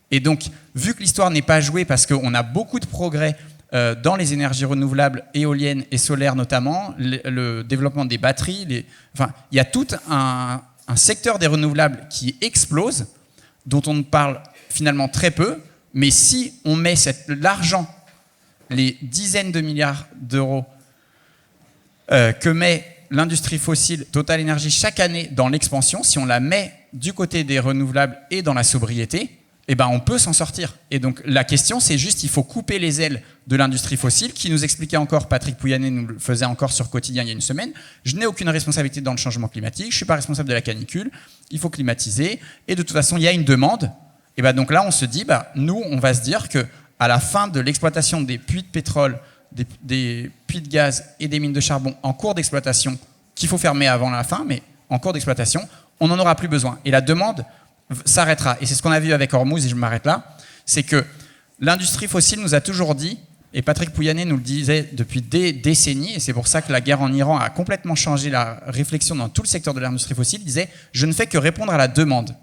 Et donc, vu que l'histoire n'est pas jouée, parce qu'on a beaucoup de progrès dans les énergies renouvelables, éoliennes et solaires notamment, le développement des batteries, il y a tout un secteur des renouvelables qui explose, dont on parle finalement très peu, mais si on met l'argent, les dizaines de milliards d'euros que met l'industrie fossile Total Energy chaque année dans l'expansion, si on la met du côté des renouvelables et dans la sobriété, eh ben on peut s'en sortir. Et donc la question, c'est juste, il faut couper les ailes de l'industrie fossile, qui nous expliquait encore, Patrick Pouyanné nous le faisait encore sur Quotidien il y a une semaine, je n'ai aucune responsabilité dans le changement climatique, je ne suis pas responsable de la canicule, il faut climatiser, et de toute façon, il y a une demande. Et ben donc là, on se dit, nous, on va se dire que à la fin de l'exploitation des puits de pétrole, des puits de gaz et des mines de charbon en cours d'exploitation, qu'il faut fermer avant la fin, mais en cours d'exploitation, on n'en aura plus besoin. Et la demande s'arrêtera. Et c'est ce qu'on a vu avec Hormuz, et je m'arrête là, c'est que l'industrie fossile nous a toujours dit, et Patrick Pouyanné nous le disait depuis des décennies, et c'est pour ça que la guerre en Iran a complètement changé la réflexion dans tout le secteur de l'industrie fossile, disait « je ne fais que répondre à la demande ».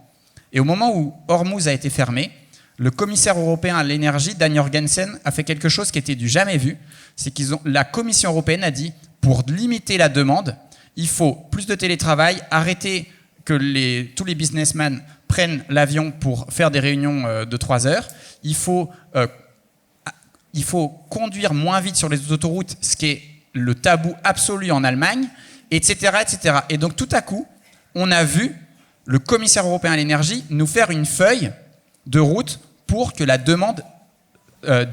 Et au moment où Hormuz a été fermé, le commissaire européen à l'énergie, Dan Jorgensen, a fait quelque chose qui était du jamais vu, c'est la Commission européenne a dit, pour limiter la demande, Il faut plus de télétravail, arrêter que tous les businessmen prennent l'avion pour faire des réunions de 3 heures. Il faut conduire moins vite sur les autoroutes, ce qui est le tabou absolu en Allemagne, etc., etc. Et donc tout à coup, on a vu le commissaire européen à l'énergie nous faire une feuille de route pour que la demande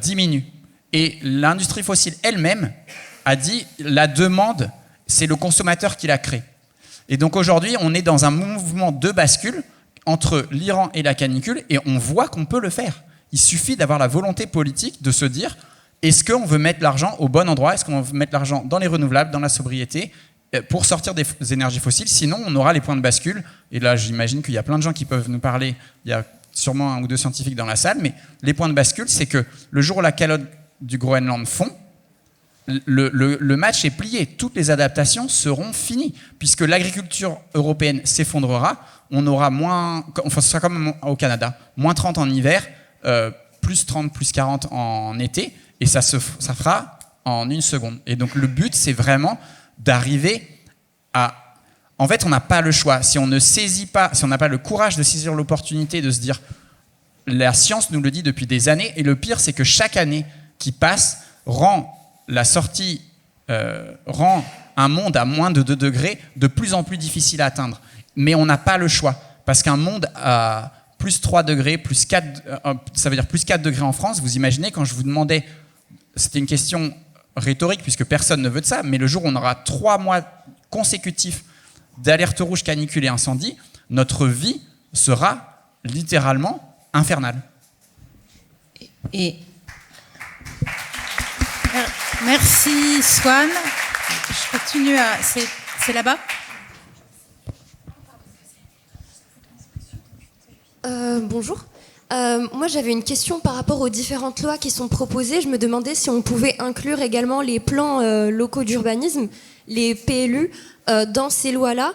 diminue. Et l'industrie fossile elle-même a dit la demande, c'est le consommateur qui la crée. Et donc aujourd'hui, on est dans un mouvement de bascule entre l'Iran et la canicule, et on voit qu'on peut le faire. Il suffit d'avoir la volonté politique de se dire, est-ce qu'on veut mettre l'argent au bon endroit? Est-ce qu'on veut mettre l'argent dans les renouvelables, dans la sobriété, pour sortir des énergies fossiles? Sinon, on aura les points de bascule. Et là, j'imagine qu'il y a plein de gens qui peuvent nous parler. Il y a sûrement 1 ou 2 scientifiques dans la salle. Mais les points de bascule, c'est que le jour où la calotte du Groenland fond, le match est plié. Toutes les adaptations seront finies. Puisque l'agriculture européenne s'effondrera, on aura ce sera comme au Canada, moins 30 en hiver, plus 30, plus 40 en été, et ça fera en 1 seconde. Et donc le but, c'est vraiment d'arriver à... En fait, on n'a pas le choix. Si on ne saisit pas, si on n'a pas le courage de saisir l'opportunité, de se dire, la science nous le dit depuis des années, et le pire, c'est que chaque année qui passe rend un monde à moins de 2 degrés de plus en plus difficile à atteindre. Mais on n'a pas le choix, parce qu'un monde à plus 3 degrés, plus 4, ça veut dire plus 4 degrés en France, vous imaginez, quand je vous demandais, c'était une question rhétorique, puisque personne ne veut de ça, mais le jour où on aura 3 mois consécutifs d'alerte rouge, canicule et incendie, notre vie sera littéralement infernale. Et merci Swan. Je continue à... C'est là-bas. Bonjour. Moi, j'avais une question par rapport aux différentes lois qui sont proposées. Je me demandais si on pouvait inclure également les plans locaux d'urbanisme, les PLU, dans ces lois-là.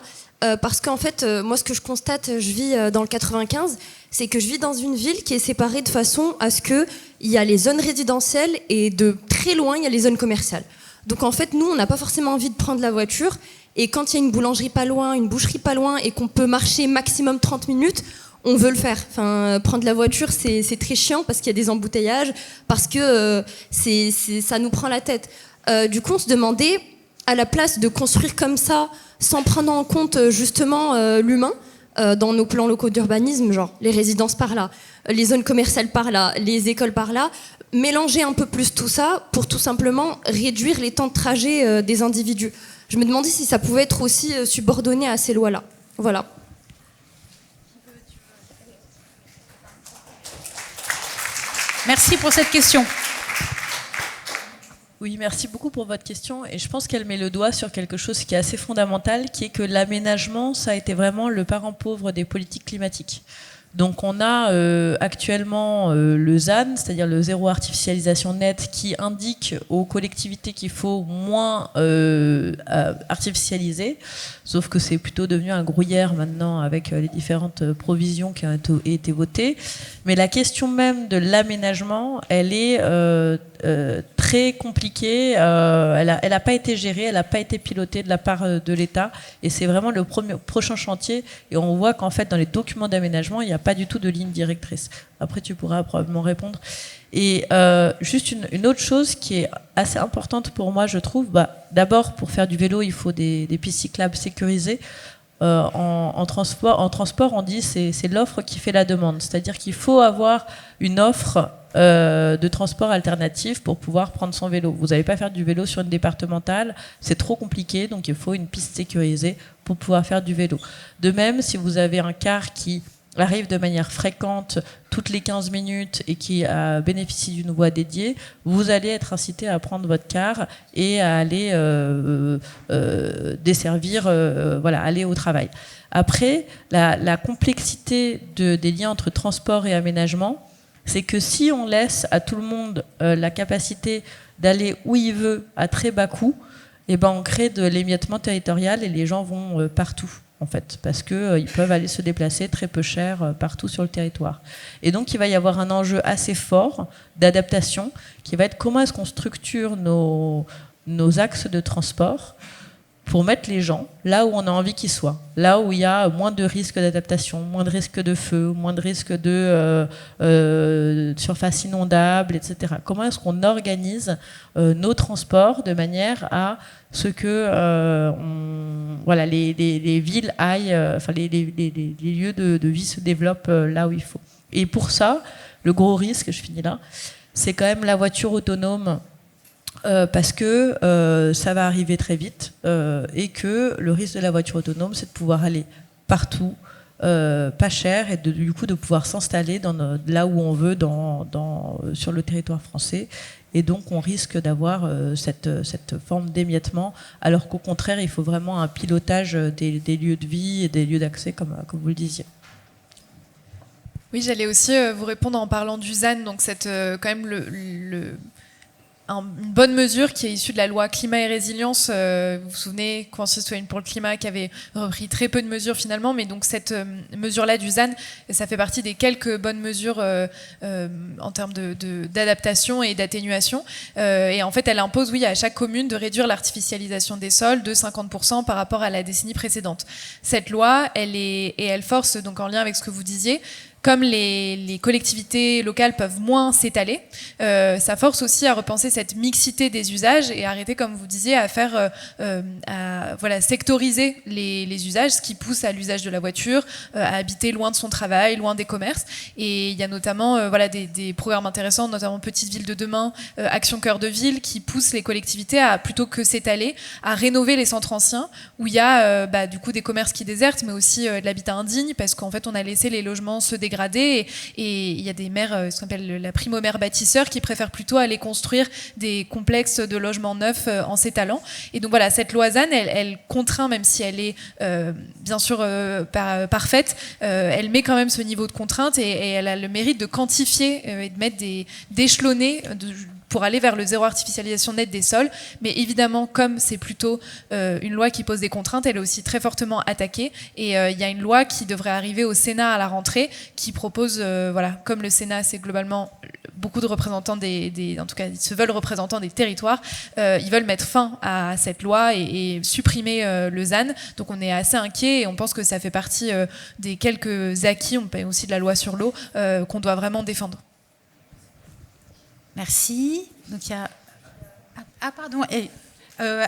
Parce qu'en fait, moi, ce que je constate, je vis dans le 95, c'est que je vis dans une ville qui est séparée de façon à ce qu'il y a les zones résidentielles et de très loin, il y a les zones commerciales. Donc en fait, nous, on n'a pas forcément envie de prendre la voiture. Et quand il y a une boulangerie pas loin, une boucherie pas loin, et qu'on peut marcher maximum 30 minutes, on veut le faire. Enfin, prendre la voiture, c'est très chiant parce qu'il y a des embouteillages, parce que ça nous prend la tête. Du coup, on se demandait, à la place de construire comme ça, sans prendre en compte justement l'humain, dans nos plans locaux d'urbanisme, genre les résidences par là, les zones commerciales par là, les écoles par là, mélanger un peu plus tout ça pour tout simplement réduire les temps de trajet des individus. Je me demandais si ça pouvait être aussi subordonné à ces lois-là. Voilà. Merci pour cette question. Oui, merci beaucoup pour votre question. Et je pense qu'elle met le doigt sur quelque chose qui est assez fondamental, qui est que l'aménagement, ça a été vraiment le parent pauvre des politiques climatiques. Donc on a actuellement le ZAN, c'est-à-dire le zéro artificialisation net, qui indique aux collectivités qu'il faut moins artificialiser, sauf que c'est plutôt devenu un gruyère maintenant avec les différentes provisions qui ont été votées. Mais la question même de l'aménagement, elle est très compliquée, elle a pas été gérée, elle n'a pas été pilotée de la part de l'État, et c'est vraiment le prochain chantier, et on voit qu'en fait dans les documents d'aménagement, il n'y a pas du tout de ligne directrice. Après tu pourras probablement répondre. Et juste une autre chose qui est assez importante pour moi, je trouve, d'abord pour faire du vélo, il faut des pistes cyclables sécurisées. En transport, on dit c'est l'offre qui fait la demande, c'est-à-dire qu'il faut avoir une offre de transport alternatif pour pouvoir prendre son vélo. Vous n'allez pas faire du vélo sur une départementale, c'est trop compliqué, donc il faut une piste sécurisée pour pouvoir faire du vélo. De même, si vous avez un car qui arrive de manière fréquente toutes les 15 minutes et qui bénéficie d'une voie dédiée, vous allez être incité à prendre votre car et à aller desservir, aller au travail. Après, la complexité des liens entre transport et aménagement, c'est que si on laisse à tout le monde la capacité d'aller où il veut à très bas coût, on crée de l'émiettement territorial et les gens vont partout. En fait, parce qu'ils peuvent aller se déplacer très peu cher partout sur le territoire. Et donc, il va y avoir un enjeu assez fort d'adaptation qui va être comment est-ce qu'on structure nos axes de transport pour mettre les gens là où on a envie qu'ils soient, là où il y a moins de risques d'adaptation, moins de risques de feu, moins de risques de surface inondable, etc. Comment est-ce qu'on organise nos transports de manière à ce que les villes aillent, les lieux de vie se développent là où il faut. Et pour ça, le gros risque, je finis là, c'est quand même la voiture autonome. Parce que ça va arriver très vite et que le risque de la voiture autonome, c'est de pouvoir aller partout, pas cher, et du coup de pouvoir s'installer là où on veut sur le territoire français. Et donc on risque d'avoir cette forme d'émiettement, alors qu'au contraire, il faut vraiment un pilotage des lieux de vie et des lieux d'accès, comme vous le disiez. Oui, j'allais aussi vous répondre en parlant du ZAN, donc quand même une bonne mesure qui est issue de la loi climat et résilience. Vous vous souvenez, Convention citoyenne pour le climat, qui avait repris très peu de mesures finalement, mais donc cette mesure-là du ZAN, ça fait partie des quelques bonnes mesures en termes d'adaptation et d'atténuation. Et en fait, elle impose, à chaque commune de réduire l'artificialisation des sols de 50% par rapport à la décennie précédente. Cette loi, elle force, donc en lien avec ce que vous disiez, comme les collectivités locales peuvent moins s'étaler, ça force aussi à repenser cette mixité des usages et arrêter, comme vous disiez, à faire, sectoriser les usages, ce qui pousse à l'usage de la voiture, à habiter loin de son travail, loin des commerces. Et il y a notamment des programmes intéressants, notamment Petites Villes de demain, Action Cœur de Ville, qui poussent les collectivités à, plutôt que s'étaler, à rénover les centres anciens, où il y a du coup des commerces qui désertent, mais aussi de l'habitat indigne, parce qu'en fait on a laissé les logements se dégrader. Et il y a des maires, ce qu'on appelle la primo-maire bâtisseur, qui préfèrent plutôt aller construire des complexes de logements neufs en s'étalant. Et donc voilà, cette loi ZAN, elle contraint, même si elle est bien sûr parfaite, elle met quand même ce niveau de contrainte et elle a le mérite de quantifier et de mettre d'échelonner pour aller vers le zéro artificialisation nette des sols. Mais évidemment, comme c'est plutôt une loi qui pose des contraintes, elle est aussi très fortement attaquée. Et il y a une loi qui devrait arriver au Sénat à la rentrée, qui propose, comme le Sénat, c'est globalement beaucoup de représentants en tout cas, ils se veulent représentants des territoires, ils veulent mettre fin à cette loi et supprimer le ZAN. Donc on est assez inquiet et on pense que ça fait partie des quelques acquis, on paye aussi de la loi sur l'eau, qu'on doit vraiment défendre. Merci. Donc il y a...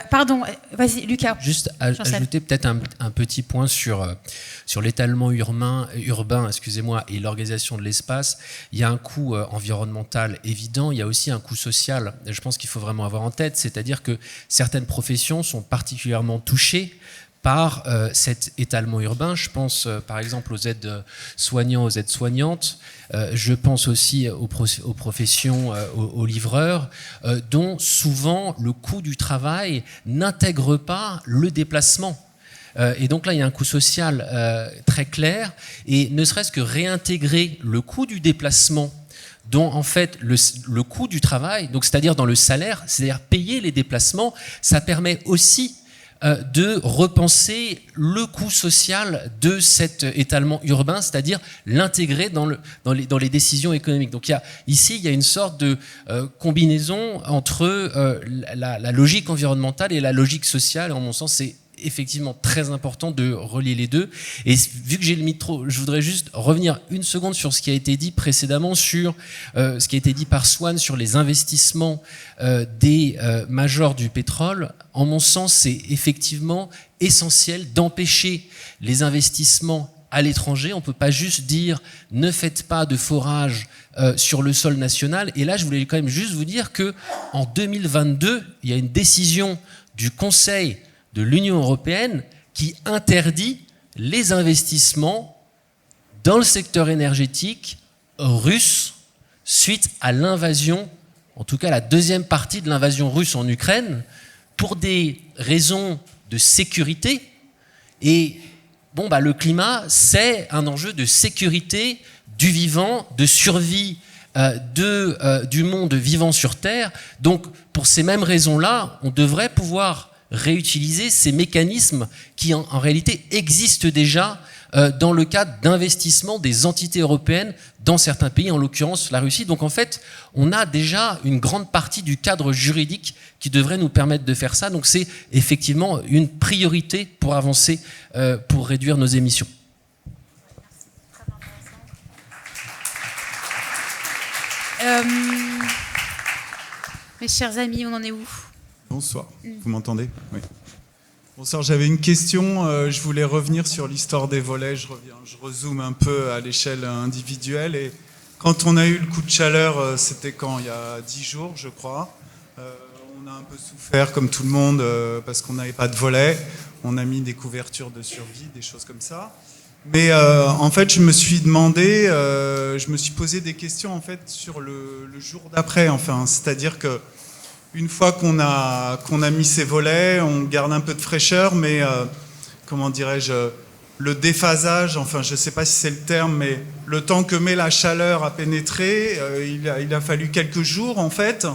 pardon, vas-y Lucas. Juste ajouter peut-être un petit point sur l'étalement urbain, et l'organisation de l'espace. Il y a un coût environnemental évident, il y a aussi un coût social. Je pense qu'il faut vraiment avoir en tête, c'est-à-dire que certaines professions sont particulièrement touchées par cet étalement urbain. Je pense par exemple aux aides-soignants, aux aides-soignantes. Je pense aussi aux professions, aux livreurs, dont souvent le coût du travail n'intègre pas le déplacement. Et donc là, il y a un coût social très clair. Et ne serait-ce que réintégrer le coût du déplacement dont en fait le coût du travail, donc c'est-à-dire dans le salaire, c'est-à-dire payer les déplacements, ça permet aussi de repenser le coût social de cet étalement urbain, c'est-à-dire l'intégrer dans les décisions économiques. Donc ici, il y a une sorte de combinaison entre la logique environnementale et la logique sociale. En mon sens, c'est effectivement très important de relier les deux. Et vu que j'ai le micro, je voudrais juste revenir une seconde sur ce qui a été dit précédemment, sur ce qui a été dit par Swan sur les investissements des majors du pétrole. En mon sens, c'est effectivement essentiel d'empêcher les investissements à l'étranger. On ne peut pas juste dire ne faites pas de forage sur le sol national. Et là, je voulais quand même juste vous dire qu'en 2022, il y a une décision du Conseil de l'Union européenne qui interdit les investissements dans le secteur énergétique russe suite à l'invasion, en tout cas la deuxième partie de l'invasion russe en Ukraine, pour des raisons de sécurité. Et le climat, c'est un enjeu de sécurité du vivant, de survie du monde vivant sur Terre. Donc pour ces mêmes raisons-là, on devrait pouvoir réutiliser ces mécanismes qui en réalité existent déjà dans le cadre d'investissement des entités européennes dans certains pays, en l'occurrence la Russie. Donc en fait, on a déjà une grande partie du cadre juridique qui devrait nous permettre de faire ça. Donc c'est effectivement une priorité pour avancer, pour réduire nos émissions. Mes chers amis, on en est où? Bonsoir, vous m'entendez? Oui. Bonsoir, j'avais une question, je voulais revenir sur l'histoire des volets, je rezoome un peu à l'échelle individuelle. Et quand on a eu le coup de chaleur, c'était quand? Il y a 10 jours, je crois. On a un peu souffert, comme tout le monde, parce qu'on n'avait pas de volets. On a mis des couvertures de survie, des choses comme ça. Mais en fait, je me suis demandé, je me suis posé des questions en fait sur le jour d'après. Enfin, c'est-à-dire que une fois qu'on a mis ces volets, on garde un peu de fraîcheur, mais comment dirais-je, le déphasage, enfin, je ne sais pas si c'est le terme, mais le temps que met la chaleur à pénétrer, il a fallu quelques jours en fait.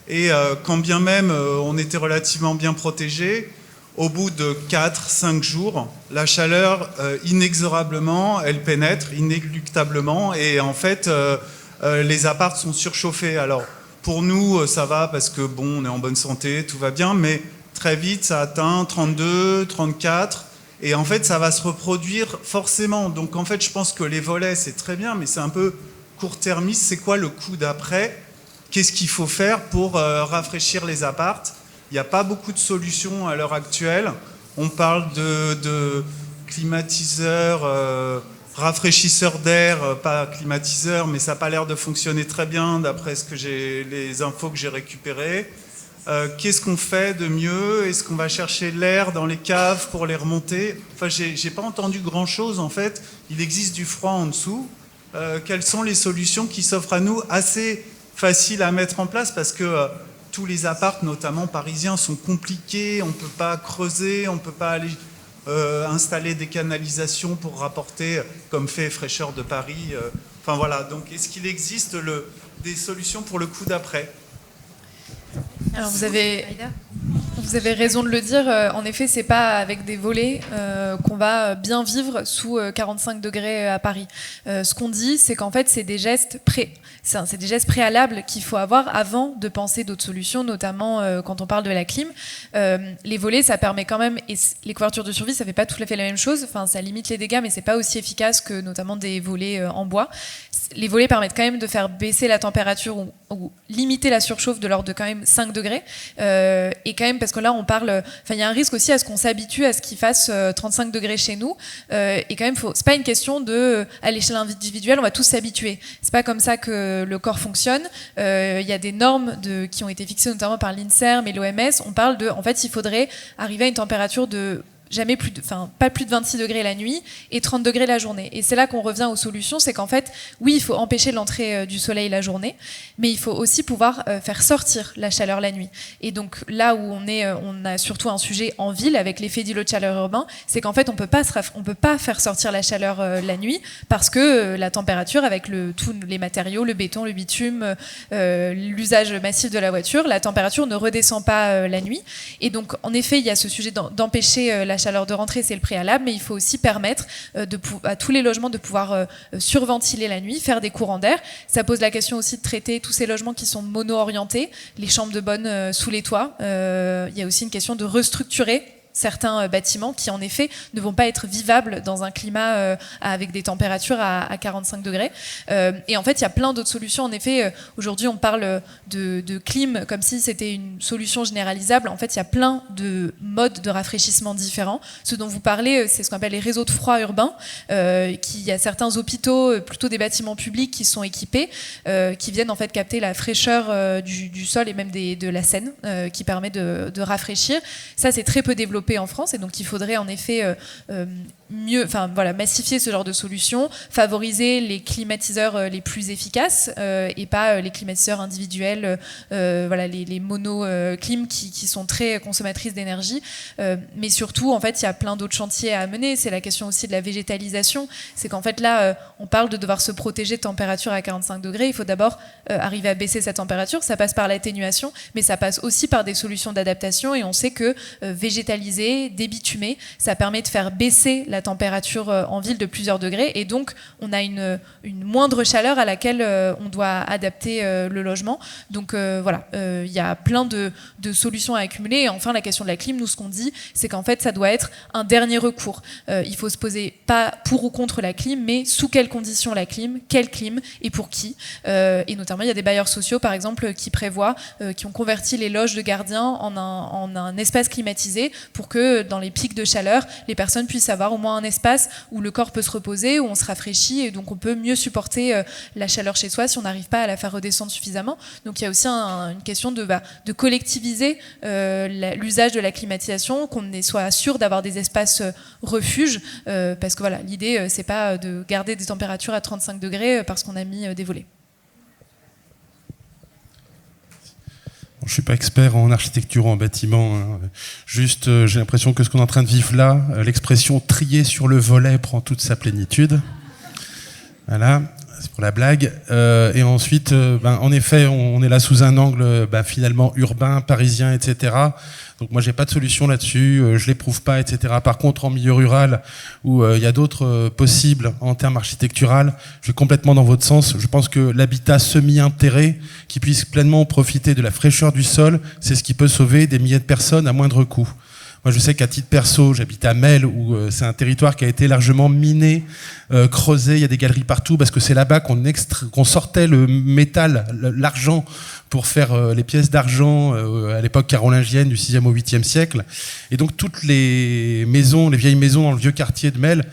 Et quand bien même on était relativement bien protégés, au bout de 4-5 jours, la chaleur, inexorablement, elle pénètre, inéluctablement, et en fait, les apparts sont surchauffés. Alors, pour nous, ça va parce que, bon, on est en bonne santé, tout va bien, mais très vite, ça atteint 32, 34, et en fait, ça va se reproduire forcément. Donc, en fait, je pense que les volets, c'est très bien, mais c'est un peu court-termiste. C'est quoi le coup d'après? Qu'est-ce qu'il faut faire pour rafraîchir les apparts? Il n'y a pas beaucoup de solutions à l'heure actuelle. On parle de climatiseurs, rafraîchisseurs d'air, pas climatiseurs, mais ça n'a pas l'air de fonctionner très bien d'après les infos que j'ai récupérées. Qu'est-ce qu'on fait de mieux? Est-ce qu'on va chercher l'air dans les caves pour les remonter? Enfin, j'ai pas entendu grand-chose en fait. Il existe du froid en dessous. Quelles sont les solutions qui s'offrent à nous, assez faciles à mettre en place parce que tous les apparts, notamment parisiens, sont compliqués, on ne peut pas creuser, on ne peut pas aller installer des canalisations pour rapporter, comme fait Fraîcheur de Paris. Enfin voilà, donc est-ce qu'il existe des solutions pour le coup d'après? Alors vous avez raison de le dire, en effet c'est pas avec des volets qu'on va bien vivre sous 45 degrés à Paris. Ce qu'on dit c'est qu'en fait c'est des gestes préalables qu'il faut avoir avant de penser d'autres solutions, notamment quand on parle de la clim. Les volets ça permet quand même, et les couvertures de survie ça fait pas tout à fait la même chose, enfin ça limite les dégâts mais c'est pas aussi efficace que notamment des volets en bois. Les volets permettent quand même de faire baisser la température ou limiter la surchauffe de l'ordre de quand même 5 degrés. Et quand même, parce que là, on parle... Enfin, il y a un risque aussi à ce qu'on s'habitue à ce qu'il fasse 35 degrés chez nous. Et quand même, c'est pas une question à l'échelle individuelle, on va tous s'habituer. C'est pas comme ça que le corps fonctionne. Il y a des normes qui ont été fixées notamment par l'INSERM et l'OMS. On parle en fait, il faudrait arriver à une température de... pas plus de 26 degrés la nuit et 30 degrés la journée. Et c'est là qu'on revient aux solutions, c'est qu'en fait, oui, il faut empêcher l'entrée du soleil la journée, mais il faut aussi pouvoir faire sortir la chaleur la nuit. Et donc là où on a surtout un sujet en ville avec l'effet d'îlot de chaleur urbain, c'est qu'en fait, on peut pas faire sortir la chaleur la nuit parce que la température avec tous les matériaux, le béton, le bitume, l'usage massif de la voiture, la température ne redescend pas la nuit. Et donc, en effet, il y a ce sujet d'empêcher la chaleur de rentrée, c'est le préalable, mais il faut aussi permettre à tous les logements de pouvoir surventiler la nuit, faire des courants d'air. Ça pose la question aussi de traiter tous ces logements qui sont mono-orientés, les chambres de bonne sous les toits. Il y a aussi une question de restructurer certains bâtiments qui en effet ne vont pas être vivables dans un climat avec des températures à 45 degrés. Et en fait, il y a plein d'autres solutions. En effet, aujourd'hui, on parle de clim comme si c'était une solution généralisable. En fait, il y a plein de modes de rafraîchissement différents. Ce dont vous parlez, c'est ce qu'on appelle les réseaux de froid urbains. Il y a certains hôpitaux, plutôt des bâtiments publics qui sont équipés, qui viennent en fait capter la fraîcheur du sol et même de la Seine, qui permet de rafraîchir. Ça, c'est très peu développé en France et donc il faudrait en effet massifier ce genre de solutions, favoriser les climatiseurs les plus efficaces et pas les climatiseurs individuels, les mono-clim qui sont très consommatrices d'énergie. Mais surtout, en fait, il y a plein d'autres chantiers à mener. C'est la question aussi de la végétalisation. C'est qu'en fait, là, on parle de devoir se protéger de température à 45 degrés. Il faut d'abord arriver à baisser cette température. Ça passe par l'atténuation, mais ça passe aussi par des solutions d'adaptation. Et on sait que végétaliser, débitumer, ça permet de faire baisser la température en ville de plusieurs degrés, et donc on a une moindre chaleur à laquelle on doit adapter le logement. Donc voilà, il y a plein de solutions à accumuler. Et enfin, la question de la clim, nous, ce qu'on dit, c'est qu'en fait, ça doit être un dernier recours. Il faut se poser pas pour ou contre la clim, mais sous quelles conditions la clim, quelle clim et pour qui. Et notamment, il y a des bailleurs sociaux, par exemple, qui prévoient, qui ont converti les loges de gardiens en un espace climatisé pour que dans les pics de chaleur, les personnes puissent avoir au moins un espace où le corps peut se reposer, où on se rafraîchit, et donc on peut mieux supporter la chaleur chez soi si on n'arrive pas à la faire redescendre suffisamment. Donc il y a aussi une question de collectiviser l'usage de la climatisation, qu'on soit sûr d'avoir des espaces refuges, parce que voilà, l'idée c'est pas de garder des températures à 35 degrés parce qu'on a mis des volets. Je ne suis pas expert en architecture ou en bâtiment. Hein. Juste, j'ai l'impression que ce qu'on est en train de vivre là, l'expression « trier sur le volet » prend toute sa plénitude. Voilà, c'est pour la blague. Et ensuite, en effet, on est là sous un angle finalement urbain, parisien, etc. Donc moi, j'ai pas de solution là-dessus, je l'éprouve pas, etc. Par contre, en milieu rural, où il y a d'autres possibles en termes architectural, je vais complètement dans votre sens. Je pense que l'habitat semi-enterré, qui puisse pleinement profiter de la fraîcheur du sol, c'est ce qui peut sauver des milliers de personnes à moindre coût. Moi, je sais qu'à titre perso, j'habite à Melle, où c'est un territoire qui a été largement miné, creusé, il y a des galeries partout, parce que c'est là-bas qu'on sortait le métal, l'argent, pour faire les pièces d'argent à l'époque carolingienne du 6e au 8e siècle. Et donc toutes les maisons, les vieilles maisons dans le vieux quartier de Melle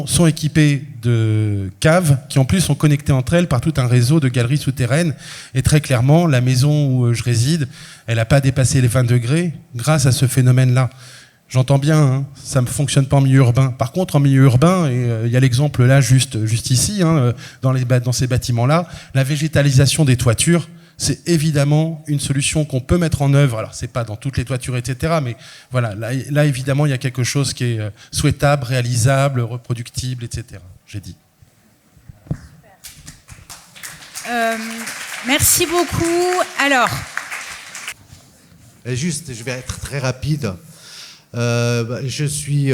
sont équipées de caves qui en plus sont connectées entre elles par tout un réseau de galeries souterraines. Et très clairement, la maison où je réside, elle n'a pas dépassé les 20 degrés grâce à ce phénomène-là. J'entends bien, hein, ça ne fonctionne pas en milieu urbain. Par contre, en milieu urbain, et il y a l'exemple là, juste ici, hein, dans ces bâtiments-là, la végétalisation des toitures, c'est évidemment une solution qu'on peut mettre en œuvre. Alors, c'est pas dans toutes les toitures, etc. Mais voilà, là évidemment, il y a quelque chose qui est souhaitable, réalisable, reproductible, etc. J'ai dit. Merci beaucoup. Alors. Juste, je vais être très rapide. Je suis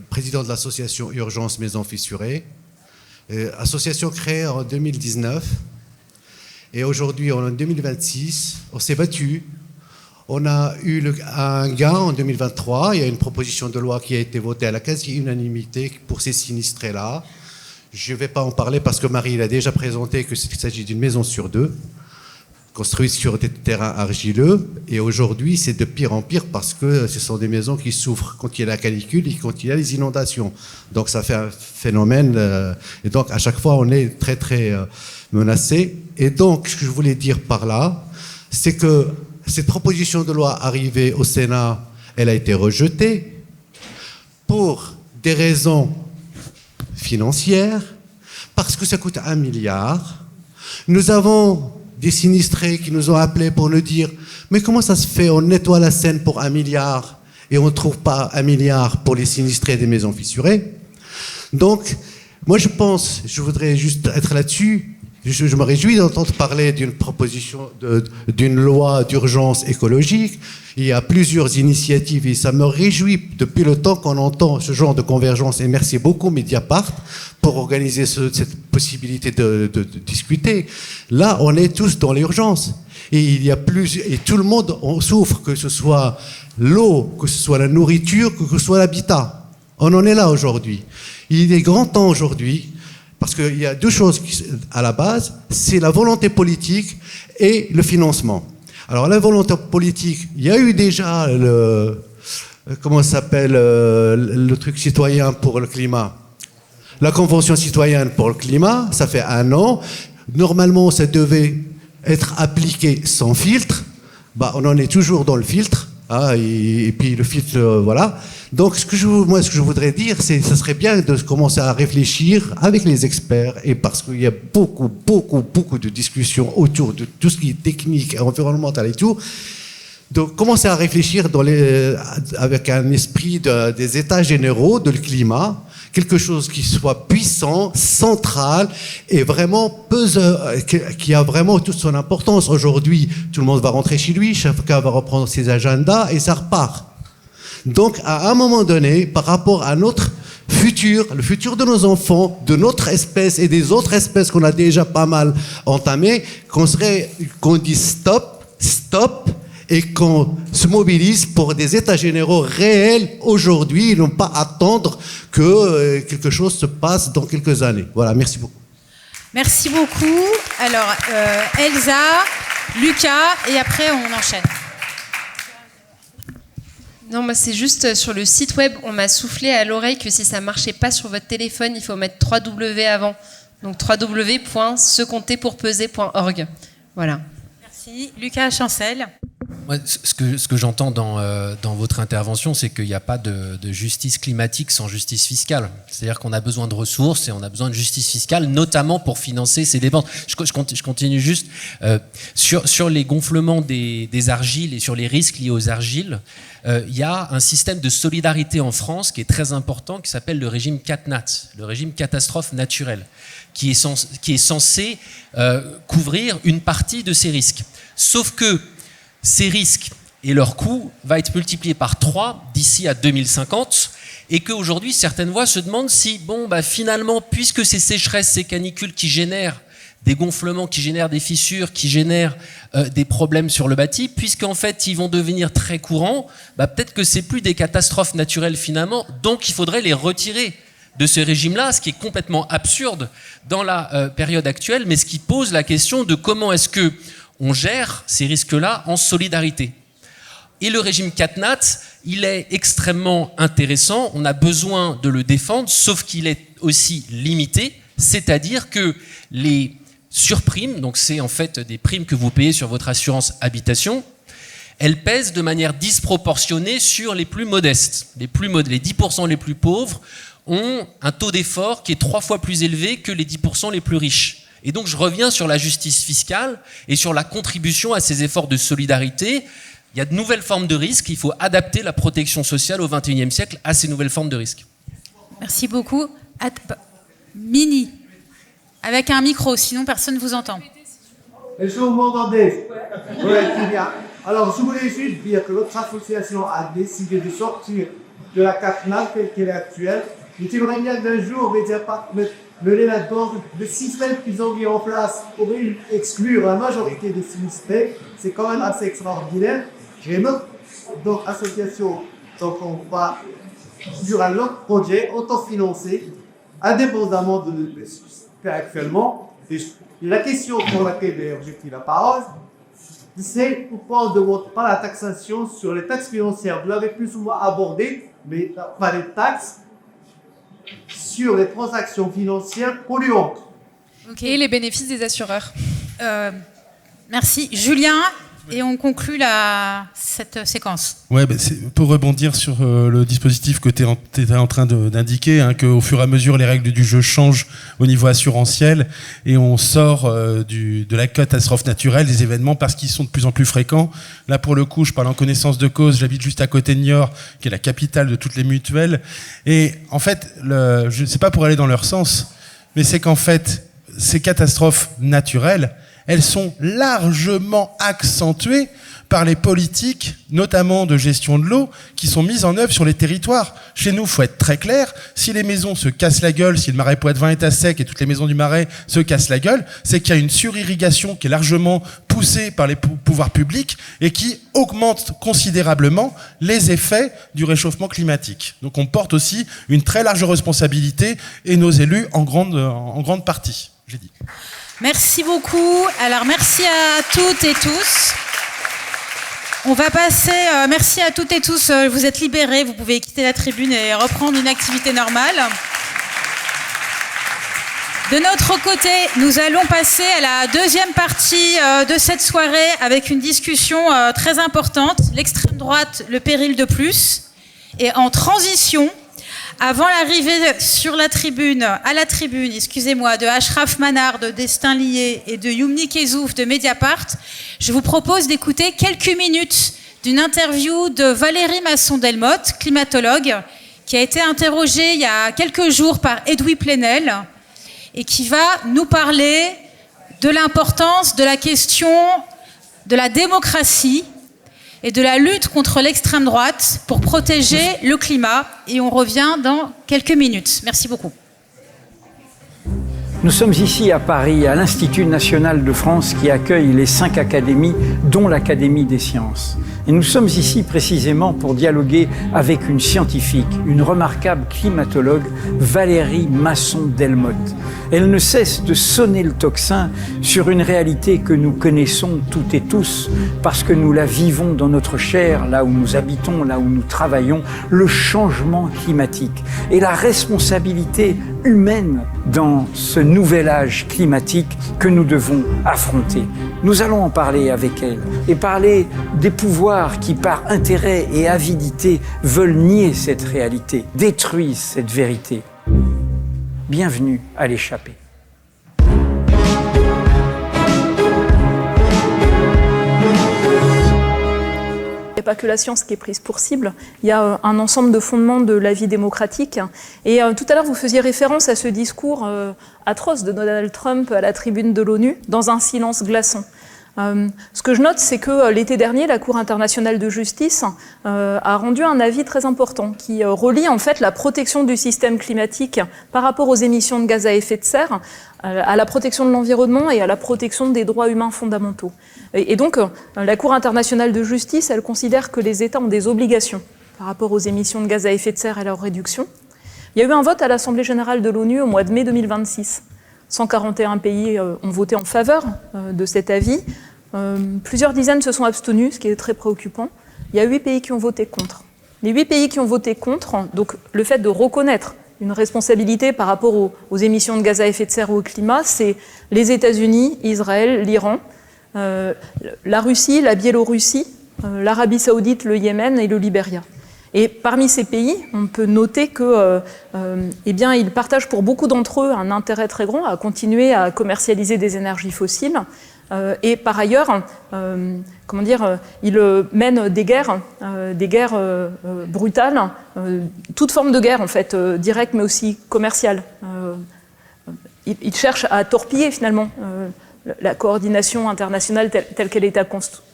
président de l'association Urgence Maisons Fissurées. Association créée en 2019. Et aujourd'hui, en 2026, on s'est battu. On a eu un gain en 2023. Il y a une proposition de loi qui a été votée à la quasi-unanimité pour ces sinistrés-là. Je ne vais pas en parler parce que Marie l'a déjà présenté qu'il s'agit d'une maison sur deux, construite sur des terrains argileux. Et aujourd'hui, c'est de pire en pire parce que ce sont des maisons qui souffrent quand il y a la canicule et quand il y a les inondations. Donc ça fait un phénomène. Et donc à chaque fois, on est très très menacé. Et donc, ce que je voulais dire par là, c'est que cette proposition de loi arrivée au Sénat, elle a été rejetée pour des raisons financières, parce que ça coûte 1 milliard. Nous avons des sinistrés qui nous ont appelés pour nous dire « Mais comment ça se fait, on nettoie la Seine pour 1 milliard et on ne trouve pas 1 milliard pour les sinistrés des maisons fissurées ?» Donc, moi je pense, je voudrais juste être là-dessus, je me réjouis d'entendre parler d'une proposition, d'une loi d'urgence écologique. Il y a plusieurs initiatives et ça me réjouit depuis le temps qu'on entend ce genre de convergence. Et merci beaucoup Mediapart pour organiser cette possibilité de discuter. Là, on est tous dans l'urgence. Et il y a et tout le monde en souffre, que ce soit l'eau, que ce soit la nourriture, que ce soit l'habitat. On en est là aujourd'hui. Il est grand temps aujourd'hui. Parce qu'il y a deux choses à la base, c'est la volonté politique et le financement. Alors la volonté politique, il y a eu déjà le truc citoyen pour le climat, la convention citoyenne pour le climat, ça fait 1 an. Normalement, ça devait être appliqué sans filtre. On en est toujours dans le filtre. Et puis le filtre, voilà. Donc, ce que je voudrais dire, c'est que ça serait bien de commencer à réfléchir avec les experts, et parce qu'il y a beaucoup de discussions autour de tout ce qui est technique, environnemental et tout. Donc, commencer à réfléchir avec un esprit des états généraux de le climat, quelque chose qui soit puissant, central et vraiment qui a vraiment toute son importance. Aujourd'hui, tout le monde va rentrer chez lui, chacun va reprendre ses agendas et ça repart. Donc, à un moment donné, par rapport à notre futur, le futur de nos enfants, de notre espèce et des autres espèces qu'on a déjà pas mal entamées, qu'on dise stop, et qu'on se mobilise pour des états généraux réels aujourd'hui, et non pas attendre que quelque chose se passe dans quelques années. Voilà, merci beaucoup. Merci beaucoup. Alors, Elsa, Lucas, et après on enchaîne. Non, moi c'est juste sur le site web, on m'a soufflé à l'oreille que si ça marchait pas sur votre téléphone, il faut mettre 3W avant. Donc www.secompterpourpeser.org. Voilà. Merci. Lucas Chancel. Ouais, ce que j'entends dans votre intervention, c'est qu'il n'y a pas de justice climatique sans justice fiscale. C'est-à-dire qu'on a besoin de ressources et on a besoin de justice fiscale, notamment pour financer ces dépenses. Je continue juste. Sur les gonflements des argiles et sur les risques liés aux argiles, il y a un système de solidarité en France qui est très important, qui s'appelle le régime CatNat, le régime catastrophe naturelle, qui est censé couvrir une partie de ces risques. Sauf que ces risques et leur coût va être multiplié par 3 d'ici à 2050, et qu'aujourd'hui certaines voix se demandent si, finalement, puisque ces sécheresses, ces canicules qui génèrent des gonflements, qui génèrent des fissures, qui génèrent des problèmes sur le bâti, puisqu'en fait ils vont devenir très courants, peut-être que c'est plus des catastrophes naturelles finalement, donc il faudrait les retirer de ce régime-là, ce qui est complètement absurde dans la période actuelle, mais ce qui pose la question de comment est-ce que on gère ces risques-là en solidarité. Et le régime CatNat, il est extrêmement intéressant, on a besoin de le défendre, sauf qu'il est aussi limité, c'est-à-dire que les surprimes, donc c'est en fait des primes que vous payez sur votre assurance habitation, elles pèsent de manière disproportionnée sur les plus modestes. Les 10% les plus pauvres ont un taux d'effort qui est 3 fois plus élevé que les 10% les plus riches. Et donc je reviens sur la justice fiscale et sur la contribution à ces efforts de solidarité. Il y a de nouvelles formes de risques, il faut adapter la protection sociale au XXIe siècle à ces nouvelles formes de risques. Merci beaucoup. Mini, avec un micro, sinon personne ne vous entend. Est-ce que vous m'entendez? Oui, très bien. Alors je voulais juste dire que notre association a décidé de sortir de la CatNat telle qu'elle est actuelle. Mais j'aimerais bien d'un jour mener là-dedans le système qu'ils ont mis en place pour exclure la majorité de suspects. C'est quand même assez extraordinaire. Et notre association, donc on va sur un autre projet autofinancé, indépendamment de ce qui se fait actuellement. Et la question pour laquelle j'ai pris la parole, c'est pourquoi on ne demande pas la taxation sur les taxes financières. Vous l'avez plus ou moins abordé, mais pas les taxes sur les transactions financières polluantes. Et les bénéfices des assureurs. Merci. Julien, et on conclut cette séquence. Ouais, pour rebondir sur le dispositif que tu étais en train d'indiquer, qu'au fur et à mesure, les règles du jeu changent au niveau assurantiel et on sort de la catastrophe naturelle, des événements, parce qu'ils sont de plus en plus fréquents. Là, pour le coup, je parle en connaissance de cause, j'habite juste à côté de Niort, qui est la capitale de toutes les mutuelles. Et en fait, je ne sais pas pour aller dans leur sens, mais c'est qu'en fait, ces catastrophes naturelles, elles sont largement accentuées par les politiques, notamment de gestion de l'eau, qui sont mises en œuvre sur les territoires. Chez nous, il faut être très clair, si les maisons se cassent la gueule, si le marais Poitevin est à sec et toutes les maisons du marais se cassent la gueule, c'est qu'il y a une surirrigation qui est largement poussée par les pouvoirs publics et qui augmente considérablement les effets du réchauffement climatique. Donc on porte aussi une très large responsabilité, et nos élus en grande partie, j'ai dit. Merci beaucoup. Alors, merci à toutes et tous. On va passer... merci à toutes et tous. Vous êtes libérés. Vous pouvez quitter la tribune et reprendre une activité normale. De notre côté, nous allons passer à la deuxième partie de cette soirée avec une discussion très importante. L'extrême droite, le péril de plus. Et en transition... Avant l'arrivée à la tribune, de Ashraf Manard de Destin Lié et de Youmni Kezouf de Mediapart, je vous propose d'écouter quelques minutes d'une interview de Valérie Masson-Delmotte, climatologue, qui a été interrogée il y a quelques jours par Edoui Plenel et qui va nous parler de l'importance de la question de la démocratie, et de la lutte contre l'extrême droite pour protéger le climat. Et on revient dans quelques minutes. Merci beaucoup. Nous sommes ici à Paris, à l'Institut national de France qui accueille les 5 académies, dont l'Académie des sciences. Et nous sommes ici précisément pour dialoguer avec une scientifique, une remarquable climatologue, Valérie Masson-Delmotte. Elle ne cesse de sonner le tocsin sur une réalité que nous connaissons toutes et tous, parce que nous la vivons dans notre chair, là où nous habitons, là où nous travaillons, le changement climatique et la responsabilité humaine dans ce nouvel âge climatique que nous devons affronter. Nous allons en parler avec elle et parler des pouvoirs qui, par intérêt et avidité, veulent nier cette réalité, détruisent cette vérité. Bienvenue à l'échappée. Il n'y a pas que la science qui est prise pour cible, il y a un ensemble de fondements de la vie démocratique. Et tout à l'heure, vous faisiez référence à ce discours atroce de Donald Trump à la tribune de l'ONU, dans un silence glaçant. Ce que je note, c'est que l'été dernier, la Cour internationale de justice a rendu un avis très important qui relie en fait la protection du système climatique par rapport aux émissions de gaz à effet de serre, à la protection de l'environnement et à la protection des droits humains fondamentaux. Et donc, la Cour internationale de justice, elle considère que les États ont des obligations par rapport aux émissions de gaz à effet de serre et à leur réduction. Il y a eu un vote à l'Assemblée générale de l'ONU au mois de mai 2026. 141 pays ont voté en faveur de cet avis. Plusieurs dizaines se sont abstenus, ce qui est très préoccupant. Il y a 8 pays qui ont voté contre. Les 8 pays qui ont voté contre, donc le fait de reconnaître une responsabilité par rapport aux émissions de gaz à effet de serre ou au climat, c'est les États-Unis, Israël, l'Iran, la Russie, la Biélorussie, l'Arabie Saoudite, le Yémen et le Libéria. Et parmi ces pays, on peut noter que, eh bien, ils partagent pour beaucoup d'entre eux un intérêt très grand à continuer à commercialiser des énergies fossiles. Et par ailleurs, comment dire, ils mènent des guerres brutales, toute forme de guerre en fait, directe mais aussi commerciale. Ils cherchent à torpiller finalement la coordination internationale telle qu'elle était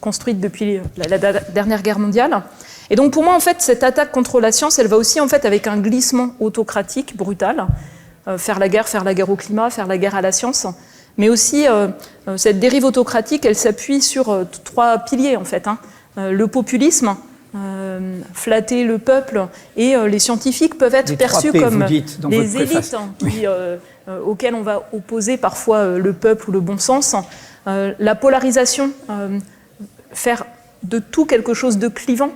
construite depuis la dernière guerre mondiale. Et donc pour moi, en fait, cette attaque contre la science, elle va aussi en fait avec un glissement autocratique brutal, faire la guerre au climat, faire la guerre à la science. Mais aussi, cette dérive autocratique, elle s'appuie sur 3 piliers, en fait. Le populisme, flatter le peuple, et les scientifiques peuvent être perçus comme des élites auxquelles on va opposer parfois le peuple ou le bon sens. La polarisation, faire de tout quelque chose de clivant,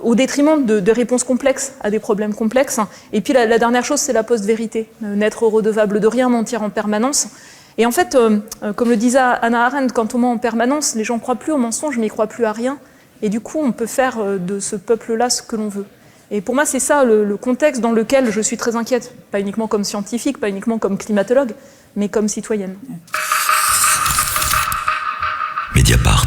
au détriment de réponses complexes à des problèmes complexes. Et puis la dernière chose, c'est la post-vérité, n'être redevable de rien, mentir en permanence. Et en fait, comme le disait Hannah Arendt, quand on ment en permanence, les gens ne croient plus au mensonge, mais ils ne croient plus à rien. Et du coup, on peut faire de ce peuple-là ce que l'on veut. Et pour moi, c'est ça le contexte dans lequel je suis très inquiète, pas uniquement comme scientifique, pas uniquement comme climatologue, mais comme citoyenne. Mediapart.